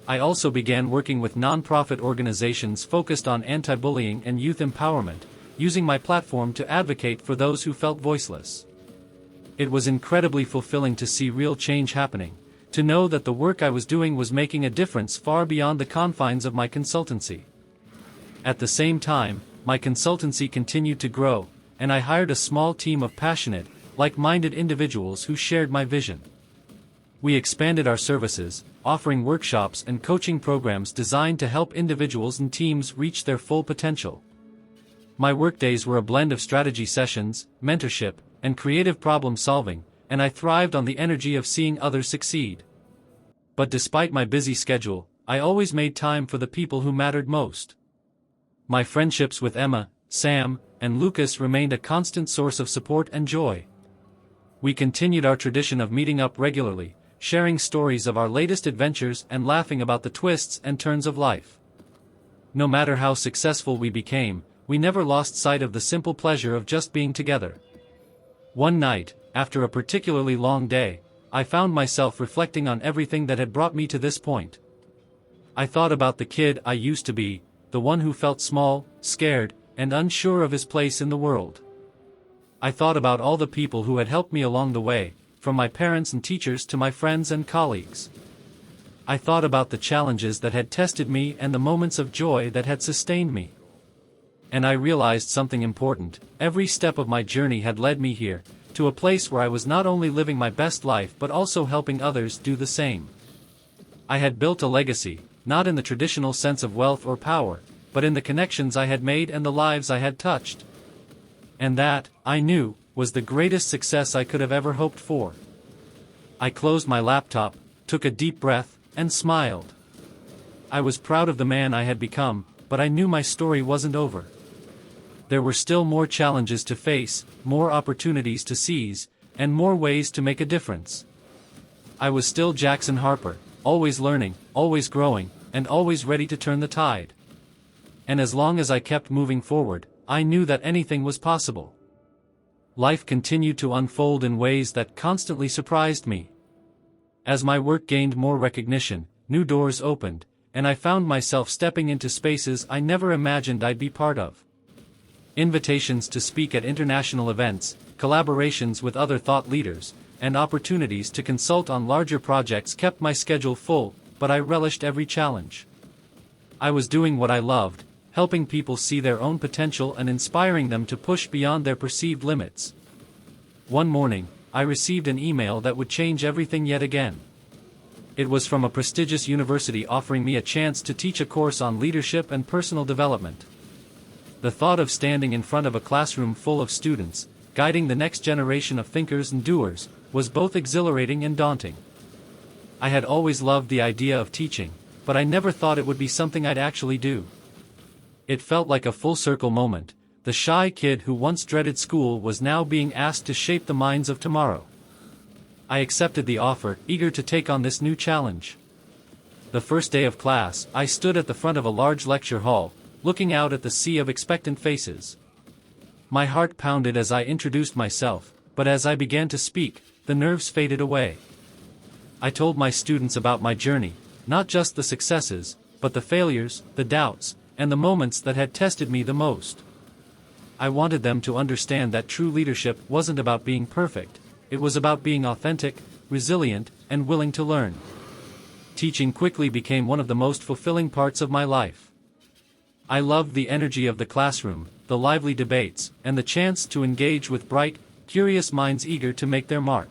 I also began working with nonprofit organizations focused on anti-bullying and youth empowerment, using my platform to advocate for those who felt voiceless. It was incredibly fulfilling to see real change happening, to know that the work I was doing was making a difference far beyond the confines of my consultancy. At the same time, my consultancy continued to grow, and I hired a small team of passionate, like-minded individuals who shared my vision. We expanded our services, offering workshops and coaching programs designed to help individuals and teams reach their full potential. My workdays were a blend of strategy sessions, mentorship, and creative problem-solving, and I thrived on the energy of seeing others succeed. But despite my busy schedule, I always made time for the people who mattered most. My friendships with Emma, Sam, and Lucas remained a constant source of support and joy. We continued our tradition of meeting up regularly, sharing stories of our latest adventures and laughing about the twists and turns of life. No matter how successful we became, we never lost sight of the simple pleasure of just being together. One night, after a particularly long day, I found myself reflecting on everything that had brought me to this point. I thought about the kid I used to be, the one who felt small, scared, and unsure of his place in the world. I thought about all the people who had helped me along the way, from my parents and teachers to my friends and colleagues. I thought about the challenges that had tested me and the moments of joy that had sustained me. And I realized something important: every step of my journey had led me here, to a place where I was not only living my best life but also helping others do the same. I had built a legacy, not in the traditional sense of wealth or power, but in the connections I had made and the lives I had touched. And that, I knew, was the greatest success I could have ever hoped for. I closed my laptop, took a deep breath, and smiled. I was proud of the man I had become, but I knew my story wasn't over. There were still more challenges to face, more opportunities to seize, and more ways to make a difference. I was still Jackson Harper, always learning, always growing, and always ready to turn the tide. And as long as I kept moving forward, I knew that anything was possible. Life continued to unfold in ways that constantly surprised me. As my work gained more recognition, new doors opened, and I found myself stepping into spaces I never imagined I'd be part of. Invitations to speak at international events, collaborations with other thought leaders, and opportunities to consult on larger projects kept my schedule full, but I relished every challenge. I was doing what I loved, helping people see their own potential and inspiring them to push beyond their perceived limits. One morning, I received an email that would change everything yet again. It was from a prestigious university offering me a chance to teach a course on leadership and personal development. The thought of standing in front of a classroom full of students, guiding the next generation of thinkers and doers, was both exhilarating and daunting. I had always loved the idea of teaching, but I never thought it would be something I'd actually do. It felt like a full-circle moment. The shy kid who once dreaded school was now being asked to shape the minds of tomorrow. I accepted the offer, eager to take on this new challenge. The first day of class, I stood at the front of a large lecture hall, looking out at the sea of expectant faces. My heart pounded as I introduced myself, but as I began to speak, the nerves faded away. I told my students about my journey, not just the successes, but the failures, the doubts, and the moments that had tested me the most. I wanted them to understand that true leadership wasn't about being perfect, it was about being authentic, resilient, and willing to learn. Teaching quickly became one of the most fulfilling parts of my life. I loved the energy of the classroom, the lively debates, and the chance to engage with bright, curious minds eager to make their mark.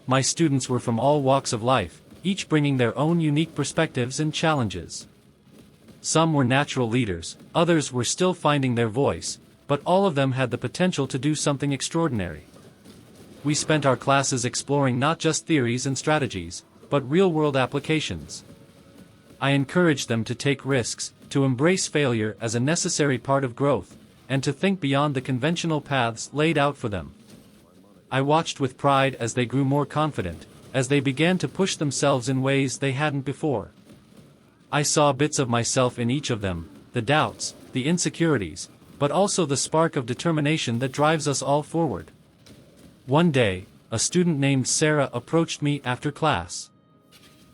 My students were from all walks of life, each bringing their own unique perspectives and challenges. Some were natural leaders, others were still finding their voice, but all of them had the potential to do something extraordinary. We spent our classes exploring not just theories and strategies, but real-world applications. I encouraged them to take risks, to embrace failure as a necessary part of growth, and to think beyond the conventional paths laid out for them. I watched with pride as they grew more confident, as they began to push themselves in ways they hadn't before. I saw bits of myself in each of them, the doubts, the insecurities, but also the spark of determination that drives us all forward. One day, a student named Sarah approached me after class.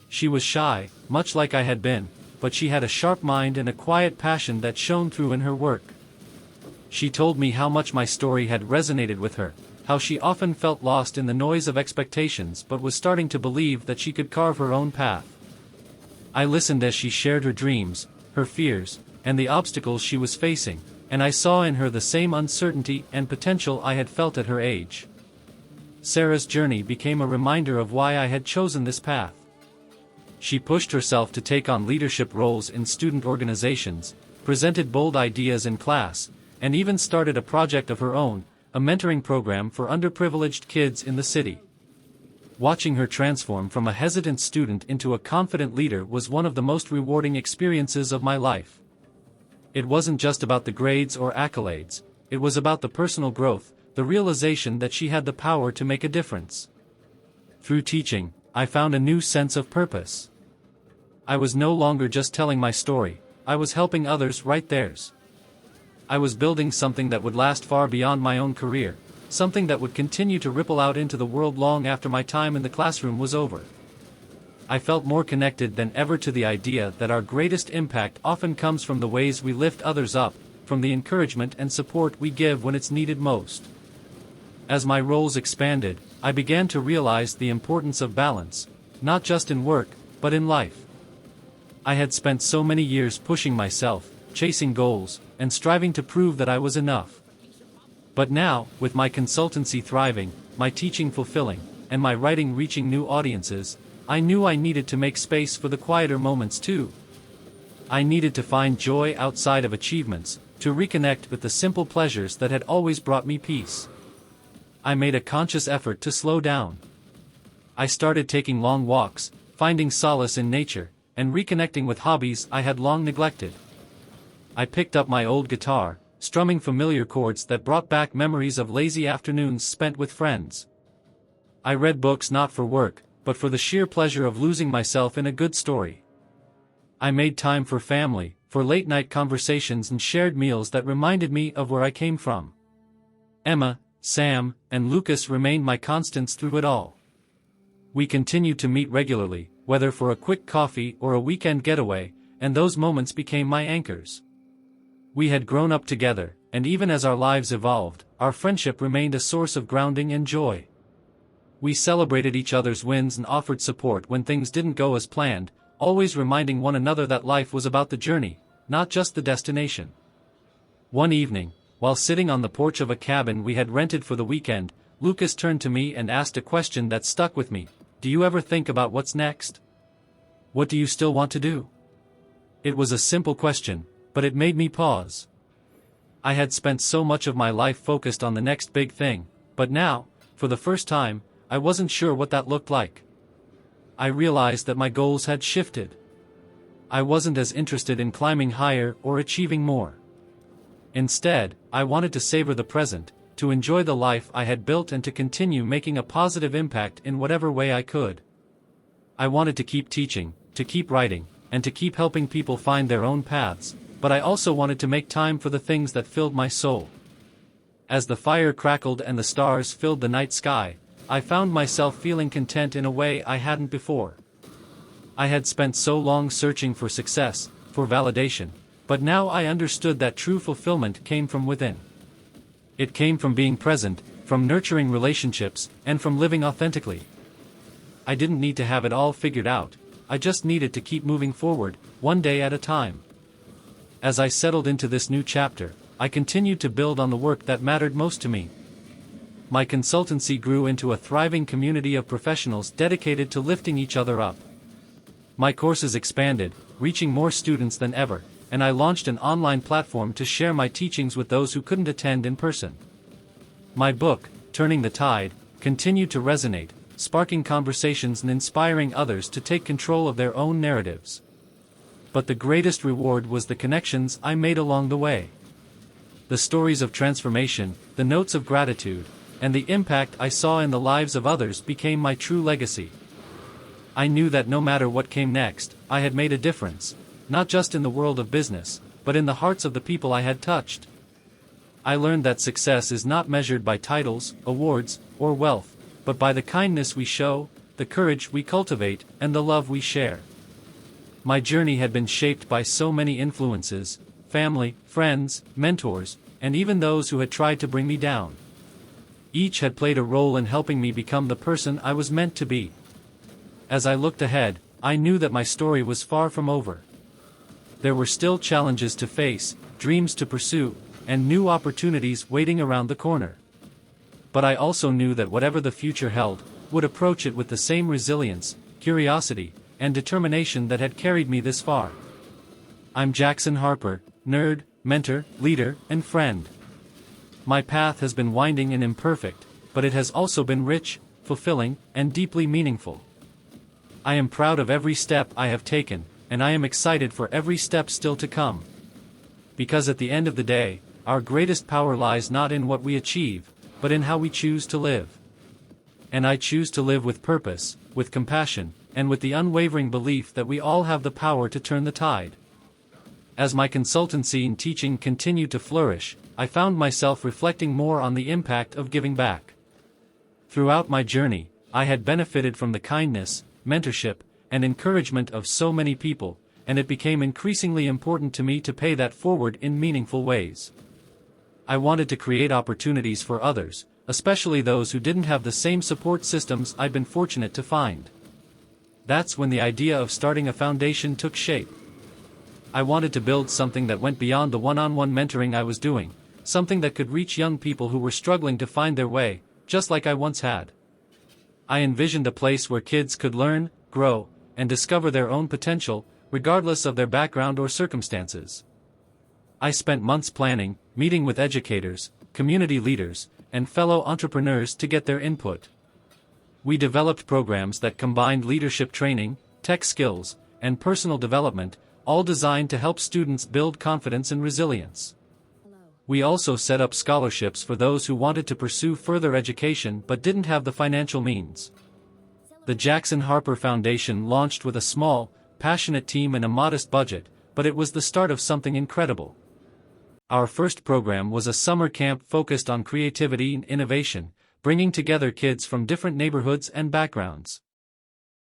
She was shy, much like I had been, but she had a sharp mind and a quiet passion that shone through in her work. She told me how much my story had resonated with her, how she often felt lost in the noise of expectations but was starting to believe that she could carve her own path. I listened as she shared her dreams, her fears, and the obstacles she was facing, and I saw in her the same uncertainty and potential I had felt at her age. Sarah's journey became a reminder of why I had chosen this path. She pushed herself to take on leadership roles in student organizations, presented bold ideas in class, and even started a project of her own, a mentoring program for underprivileged kids in the city. Watching her transform from a hesitant student into a confident leader was one of the most rewarding experiences of my life. It wasn't just about the grades or accolades, it was about the personal growth, the realization that she had the power to make a difference. Through teaching, I found a new sense of purpose. I was no longer just telling my story, I was helping others write theirs. I was building something that would last far beyond my own career, something that would continue to ripple out into the world long after my time in the classroom was over. I felt more connected than ever to the idea that our greatest impact often comes from the ways we lift others up, from the encouragement and support we give when it's needed most. As my roles expanded, I began to realize the importance of balance, not just in work, but in life. I had spent so many years pushing myself, chasing goals, and striving to prove that I was enough. But now, with my consultancy thriving, my teaching fulfilling, and my writing reaching new audiences, I knew I needed to make space for the quieter moments too. I needed to find joy outside of achievements, to reconnect with the simple pleasures that had always brought me peace. I made a conscious effort to slow down. I started taking long walks, finding solace in nature, and reconnecting with hobbies I had long neglected. I picked up my old guitar, strumming familiar chords that brought back memories of lazy afternoons spent with friends. I read books not for work, but for the sheer pleasure of losing myself in a good story. I made time for family, for late-night conversations and shared meals that reminded me of where I came from. Emma, Sam, and Lucas remained my constants through it all. We continued to meet regularly, whether for a quick coffee or a weekend getaway, and those moments became my anchors. We had grown up together, and even as our lives evolved, our friendship remained a source of grounding and joy. We celebrated each other's wins and offered support when things didn't go as planned, always reminding one another that life was about the journey, not just the destination. One evening, while sitting on the porch of a cabin we had rented for the weekend, Lucas turned to me and asked a question that stuck with me. Do you ever think about what's next? What do you still want to do? It was a simple question, but it made me pause. I had spent so much of my life focused on the next big thing, but now, for the first time, I wasn't sure what that looked like. I realized that my goals had shifted. I wasn't as interested in climbing higher or achieving more. Instead, I wanted to savor the present, to enjoy the life I had built and to continue making a positive impact in whatever way I could. I wanted to keep teaching, to keep writing, and to keep helping people find their own paths, but I also wanted to make time for the things that filled my soul. As the fire crackled and the stars filled the night sky, I found myself feeling content in a way I hadn't before. I had spent so long searching for success, for validation, but now I understood that true fulfillment came from within. It came from being present, from nurturing relationships, and from living authentically. I didn't need to have it all figured out, I just needed to keep moving forward, one day at a time. As I settled into this new chapter, I continued to build on the work that mattered most to me. My consultancy grew into a thriving community of professionals dedicated to lifting each other up. My courses expanded, reaching more students than ever, and I launched an online platform to share my teachings with those who couldn't attend in person. My book, Turning the Tide, continued to resonate, sparking conversations and inspiring others to take control of their own narratives. But the greatest reward was the connections I made along the way. The stories of transformation, the notes of gratitude, and the impact I saw in the lives of others became my true legacy. I knew that no matter what came next, I had made a difference, not just in the world of business, but in the hearts of the people I had touched. I learned that success is not measured by titles, awards, or wealth, but by the kindness we show, the courage we cultivate, and the love we share. My journey had been shaped by so many influences: family, friends, mentors, and even those who had tried to bring me down. Each had played a role in helping me become the person I was meant to be. As I looked ahead, I knew that my story was far from over. There were still challenges to face, dreams to pursue, and new opportunities waiting around the corner. But I also knew that whatever the future held, would approach it with the same resilience, curiosity, and determination that had carried me this far. I'm Jackson Harper, nerd, mentor, leader, and friend. My path has been winding and imperfect, but it has also been rich, fulfilling, and deeply meaningful. I am proud of every step I have taken, and I am excited for every step still to come. Because at the end of the day, our greatest power lies not in what we achieve, but in how we choose to live. And I choose to live with purpose, with compassion, and with the unwavering belief that we all have the power to turn the tide. As my consultancy and teaching continued to flourish, I found myself reflecting more on the impact of giving back. Throughout my journey, I had benefited from the kindness, mentorship, and encouragement of so many people, and it became increasingly important to me to pay that forward in meaningful ways. I wanted to create opportunities for others, especially those who didn't have the same support systems I'd been fortunate to find. That's when the idea of starting a foundation took shape. I wanted to build something that went beyond the one-on-one mentoring I was doing, something that could reach young people who were struggling to find their way, just like I once had. I envisioned a place where kids could learn, grow, and discover their own potential, regardless of their background or circumstances. I spent months planning, meeting with educators, community leaders, and fellow entrepreneurs to get their input. We developed programs that combined leadership training, tech skills, and personal development, all designed to help students build confidence and resilience. We also set up scholarships for those who wanted to pursue further education but didn't have the financial means. The Jackson Harper Foundation launched with a small, passionate team and a modest budget, but it was the start of something incredible. Our first program was a summer camp focused on creativity and innovation, bringing together kids from different neighborhoods and backgrounds.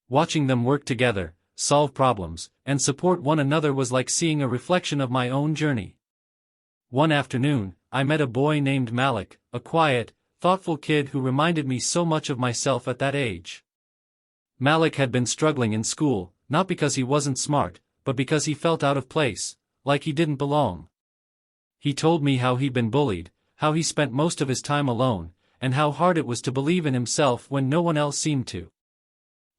Watching them work together, solve problems, and support one another was like seeing a reflection of my own journey. One afternoon, I met a boy named Malik, a quiet, thoughtful kid who reminded me so much of myself at that age. Malik had been struggling in school, not because he wasn't smart, but because he felt out of place, like he didn't belong. He told me how he'd been bullied, how he spent most of his time alone, and how hard it was to believe in himself when no one else seemed to.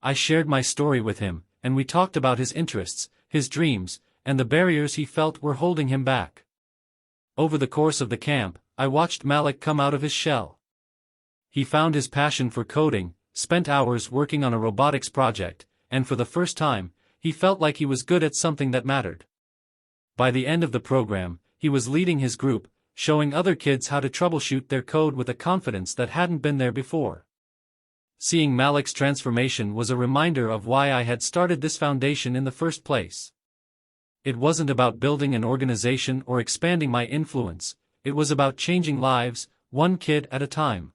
I shared my story with him, and we talked about his interests, his dreams, and the barriers he felt were holding him back. Over the course of the camp, I watched Malik come out of his shell. He found his passion for coding, spent hours working on a robotics project, and for the first time, he felt like he was good at something that mattered. By the end of the program, he was leading his group, showing other kids how to troubleshoot their code with a confidence that hadn't been there before. Seeing Malik's transformation was a reminder of why I had started this foundation in the first place. It wasn't about building an organization or expanding my influence, it was about changing lives, one kid at a time.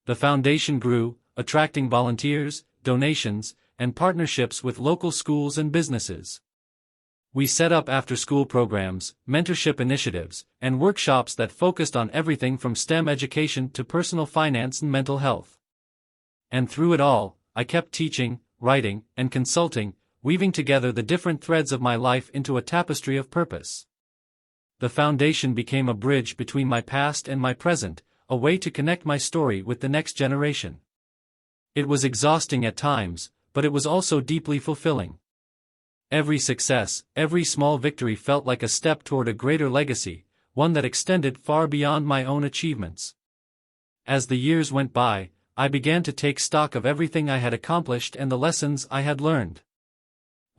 The foundation grew, attracting volunteers, donations, and partnerships with local schools and businesses. We set up after-school programs, mentorship initiatives, and workshops that focused on everything from STEM education to personal finance and mental health. And through it all, I kept teaching, writing, and consulting, weaving together the different threads of my life into a tapestry of purpose. The foundation became a bridge between my past and my present, a way to connect my story with the next generation. It was exhausting at times, but it was also deeply fulfilling. Every success, every small victory felt like a step toward a greater legacy, one that extended far beyond my own achievements. As the years went by, I began to take stock of everything I had accomplished and the lessons I had learned.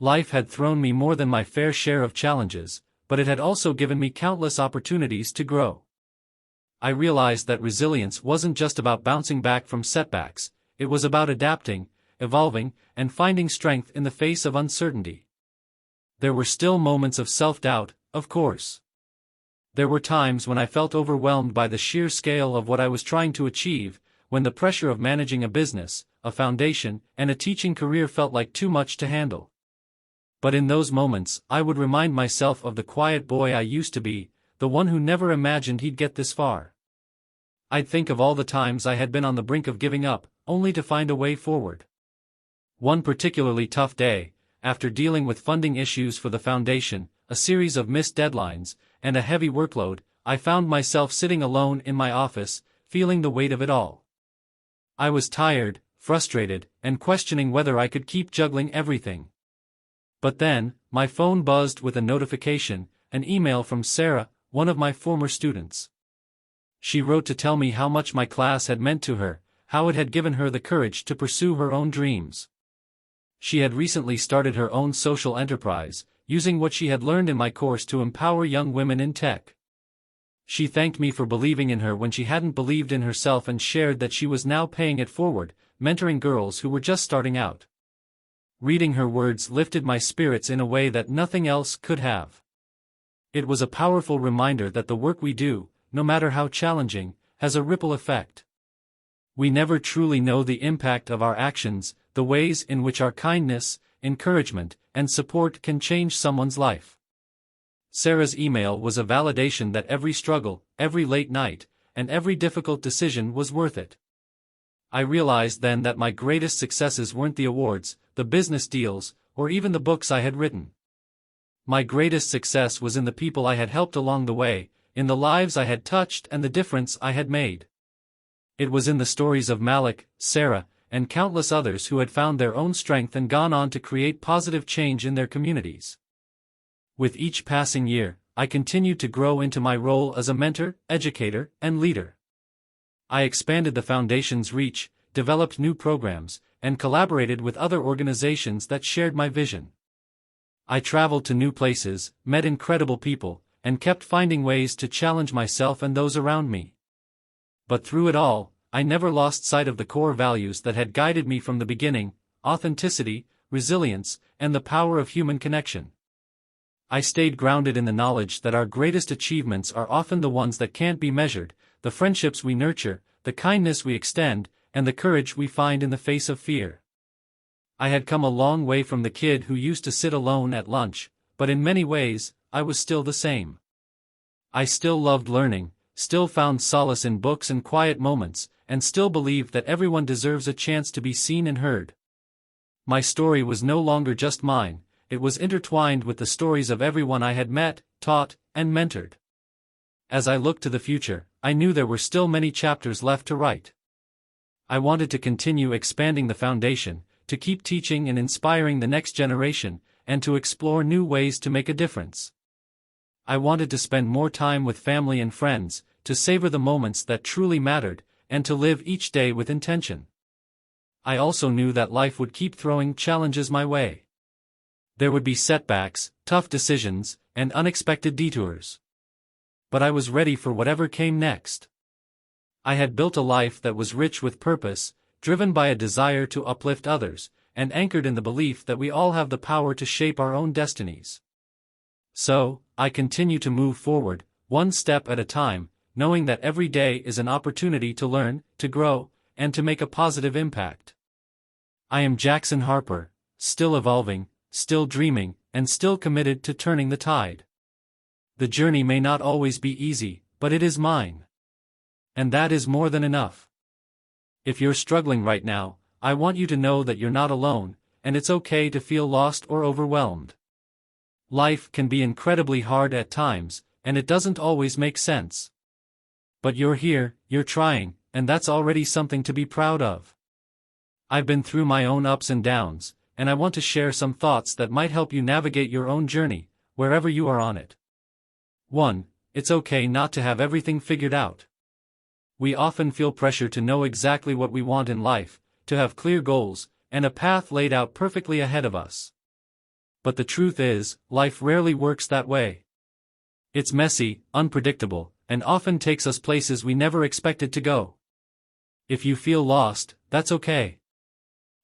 Life had thrown me more than my fair share of challenges, but it had also given me countless opportunities to grow. I realized that resilience wasn't just about bouncing back from setbacks, it was about adapting, evolving, and finding strength in the face of uncertainty. There were still moments of self-doubt, of course. There were times when I felt overwhelmed by the sheer scale of what I was trying to achieve, when the pressure of managing a business, a foundation, and a teaching career felt like too much to handle. But in those moments, I would remind myself of the quiet boy I used to be, the one who never imagined he'd get this far. I'd think of all the times I had been on the brink of giving up, only to find a way forward. One particularly tough day, after dealing with funding issues for the foundation, a series of missed deadlines, and a heavy workload, I found myself sitting alone in my office, feeling the weight of it all. I was tired, frustrated, and questioning whether I could keep juggling everything. But then, my phone buzzed with a notification, an email from Sarah, one of my former students. She wrote to tell me how much my class had meant to her, how it had given her the courage to pursue her own dreams. She had recently started her own social enterprise, using what she had learned in my course to empower young women in tech. She thanked me for believing in her when she hadn't believed in herself and shared that she was now paying it forward, mentoring girls who were just starting out. Reading her words lifted my spirits in a way that nothing else could have. It was a powerful reminder that the work we do, no matter how challenging, has a ripple effect. We never truly know the impact of our actions, the ways in which our kindness, encouragement, and support can change someone's life. Sarah's email was a validation that every struggle, every late night, and every difficult decision was worth it. I realized then that my greatest successes weren't the awards, the business deals, or even the books I had written. My greatest success was in the people I had helped along the way, in the lives I had touched and the difference I had made. It was in the stories of Malik, Sarah, and countless others who had found their own strength and gone on to create positive change in their communities. With each passing year, I continued to grow into my role as a mentor, educator, and leader. I expanded the foundation's reach, developed new programs, and collaborated with other organizations that shared my vision. I traveled to new places, met incredible people, and kept finding ways to challenge myself and those around me. But through it all, I never lost sight of the core values that had guided me from the beginning: authenticity, resilience, and the power of human connection. I stayed grounded in the knowledge that our greatest achievements are often the ones that can't be measured, the friendships we nurture, the kindness we extend, and the courage we find in the face of fear. I had come a long way from the kid who used to sit alone at lunch, but in many ways, I was still the same. I still loved learning, still found solace in books and quiet moments, and still believed that everyone deserves a chance to be seen and heard. My story was no longer just mine, it was intertwined with the stories of everyone I had met, taught, and mentored. As I looked to the future, I knew there were still many chapters left to write. I wanted to continue expanding the foundation, to keep teaching and inspiring the next generation, and to explore new ways to make a difference. I wanted to spend more time with family and friends, to savor the moments that truly mattered, and to live each day with intention. I also knew that life would keep throwing challenges my way. There would be setbacks, tough decisions, and unexpected detours. But I was ready for whatever came next. I had built a life that was rich with purpose, driven by a desire to uplift others, and anchored in the belief that we all have the power to shape our own destinies. So, I continue to move forward, one step at a time, knowing that every day is an opportunity to learn, to grow, and to make a positive impact. I am Jackson Harper, still evolving, still dreaming, and still committed to turning the tide. The journey may not always be easy, but it is mine. And that is more than enough. If you're struggling right now, I want you to know that you're not alone, and it's okay to feel lost or overwhelmed. Life can be incredibly hard at times, and it doesn't always make sense. But you're here, you're trying, and that's already something to be proud of. I've been through my own ups and downs, and I want to share some thoughts that might help you navigate your own journey, wherever you are on it. 1. It's okay not to have everything figured out. We often feel pressure to know exactly what we want in life, to have clear goals, and a path laid out perfectly ahead of us. But the truth is, life rarely works that way. It's messy, unpredictable, and often takes us places we never expected to go. If you feel lost, that's okay.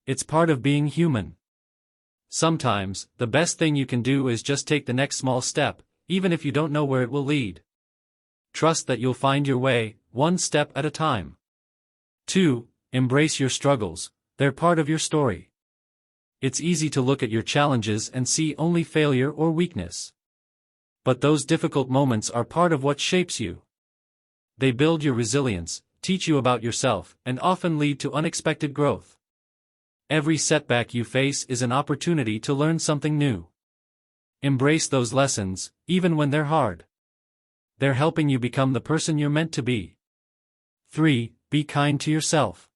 It's part of being human. Sometimes, the best thing you can do is just take the next small step, even if you don't know where it will lead. Trust that you'll find your way, one step at a time. 2. Embrace your struggles, they're part of your story. It's easy to look at your challenges and see only failure or weakness. But those difficult moments are part of what shapes you. They build your resilience, teach you about yourself, and often lead to unexpected growth. Every setback you face is an opportunity to learn something new. Embrace those lessons, even when they're hard. They're helping you become the person you're meant to be. 3. Be kind to yourself.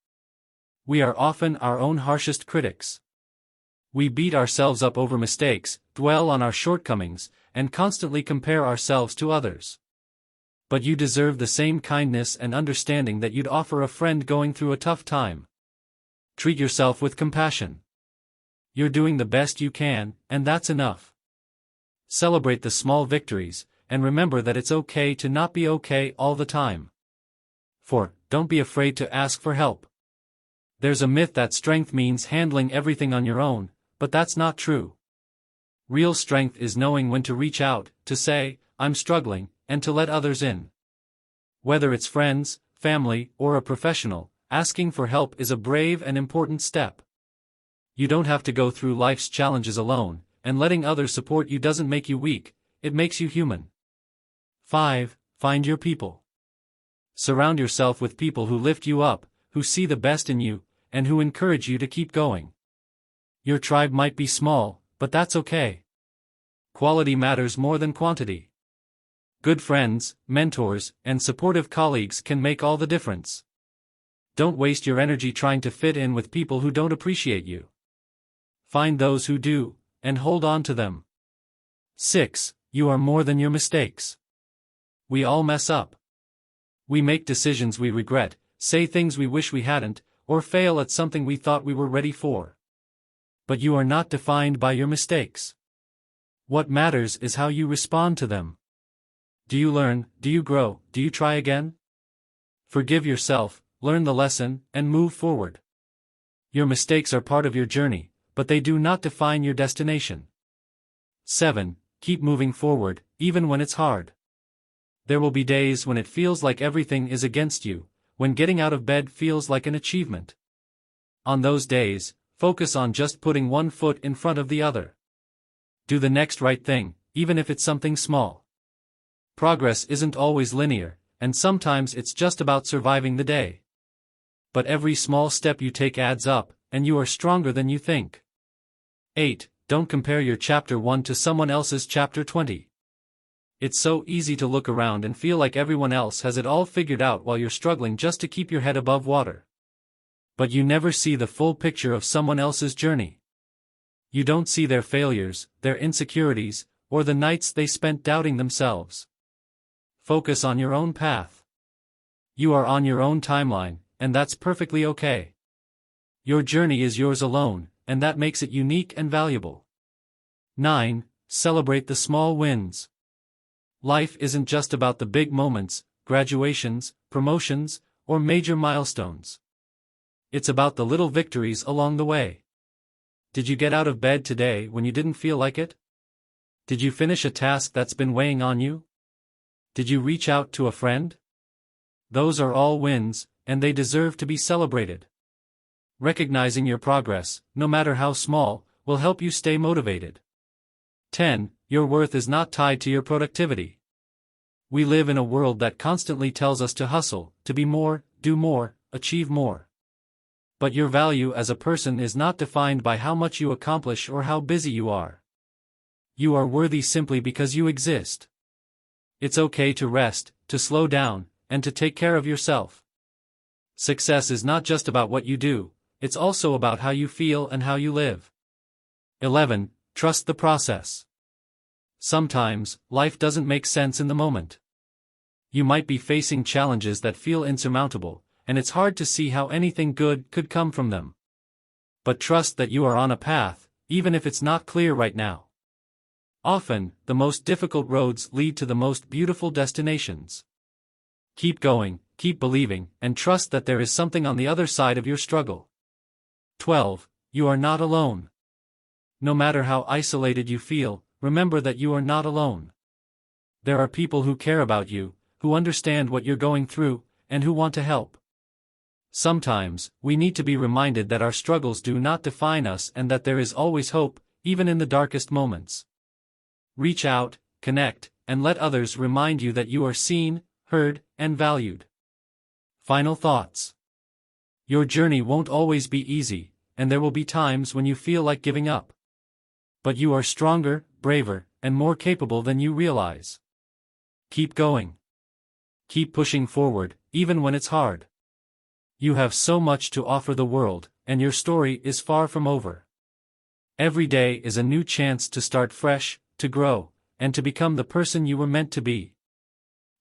We are often our own harshest critics. We beat ourselves up over mistakes, dwell on our shortcomings, and constantly compare ourselves to others. But you deserve the same kindness and understanding that you'd offer a friend going through a tough time. Treat yourself with compassion. You're doing the best you can, and that's enough. Celebrate the small victories, and remember that it's okay to not be okay all the time. 4. Don't be afraid to ask for help. There's a myth that strength means handling everything on your own, but that's not true. Real strength is knowing when to reach out, to say, I'm struggling, and to let others in. Whether it's friends, family, or a professional, asking for help is a brave and important step. You don't have to go through life's challenges alone, and letting others support you doesn't make you weak, it makes you human. 5. Find your people. Surround yourself with people who lift you up, who see the best in you, and who encourage you to keep going. Your tribe might be small, but that's okay. Quality matters more than quantity. Good friends, mentors, and supportive colleagues can make all the difference. Don't waste your energy trying to fit in with people who don't appreciate you. Find those who do, and hold on to them. 6. You are more than your mistakes. We all mess up. We make decisions we regret, say things we wish we hadn't, or fail at something we thought we were ready for. But you are not defined by your mistakes. What matters is how you respond to them. Do you learn, do you grow, do you try again? Forgive yourself, learn the lesson, and move forward. Your mistakes are part of your journey, but they do not define your destination. 7. Keep moving forward, even when it's hard. There will be days when it feels like everything is against you, when getting out of bed feels like an achievement. On those days, focus on just putting one foot in front of the other. Do the next right thing, even if it's something small. Progress isn't always linear, and sometimes it's just about surviving the day. But every small step you take adds up, and you are stronger than you think. 8. Don't compare your chapter 1 to someone else's chapter 20. It's so easy to look around and feel like everyone else has it all figured out while you're struggling just to keep your head above water. But you never see the full picture of someone else's journey. You don't see their failures, their insecurities, or the nights they spent doubting themselves. Focus on your own path. You are on your own timeline, and that's perfectly okay. Your journey is yours alone, and that makes it unique and valuable. 9. Celebrate the small wins. Life isn't just about the big moments, graduations, promotions, or major milestones. It's about the little victories along the way. Did you get out of bed today when you didn't feel like it? Did you finish a task that's been weighing on you? Did you reach out to a friend? Those are all wins, and they deserve to be celebrated. Recognizing your progress, no matter how small, will help you stay motivated. 10. Your worth is not tied to your productivity. We live in a world that constantly tells us to hustle, to be more, do more, achieve more. But your value as a person is not defined by how much you accomplish or how busy you are. You are worthy simply because you exist. It's okay to rest, to slow down, and to take care of yourself. Success is not just about what you do, it's also about how you feel and how you live. 11. Trust the process. Sometimes, life doesn't make sense in the moment. You might be facing challenges that feel insurmountable, and it's hard to see how anything good could come from them. But trust that you are on a path, even if it's not clear right now. Often, the most difficult roads lead to the most beautiful destinations. Keep going, keep believing, and trust that there is something on the other side of your struggle. 12. You are not alone. No matter how isolated you feel, remember that you are not alone. There are people who care about you, who understand what you're going through, and who want to help. Sometimes, we need to be reminded that our struggles do not define us and that there is always hope, even in the darkest moments. Reach out, connect, and let others remind you that you are seen, heard, and valued. Final thoughts. Your journey won't always be easy, and there will be times when you feel like giving up. But you are stronger, braver, and more capable than you realize. Keep going. Keep pushing forward, even when it's hard. You have so much to offer the world, and your story is far from over. Every day is a new chance to start fresh, to grow, and to become the person you were meant to be.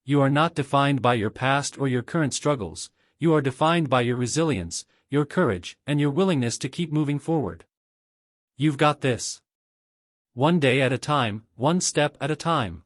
You are not defined by your past or your current struggles, you are defined by your resilience, your courage, and your willingness to keep moving forward. You've got this. One day at a time, one step at a time.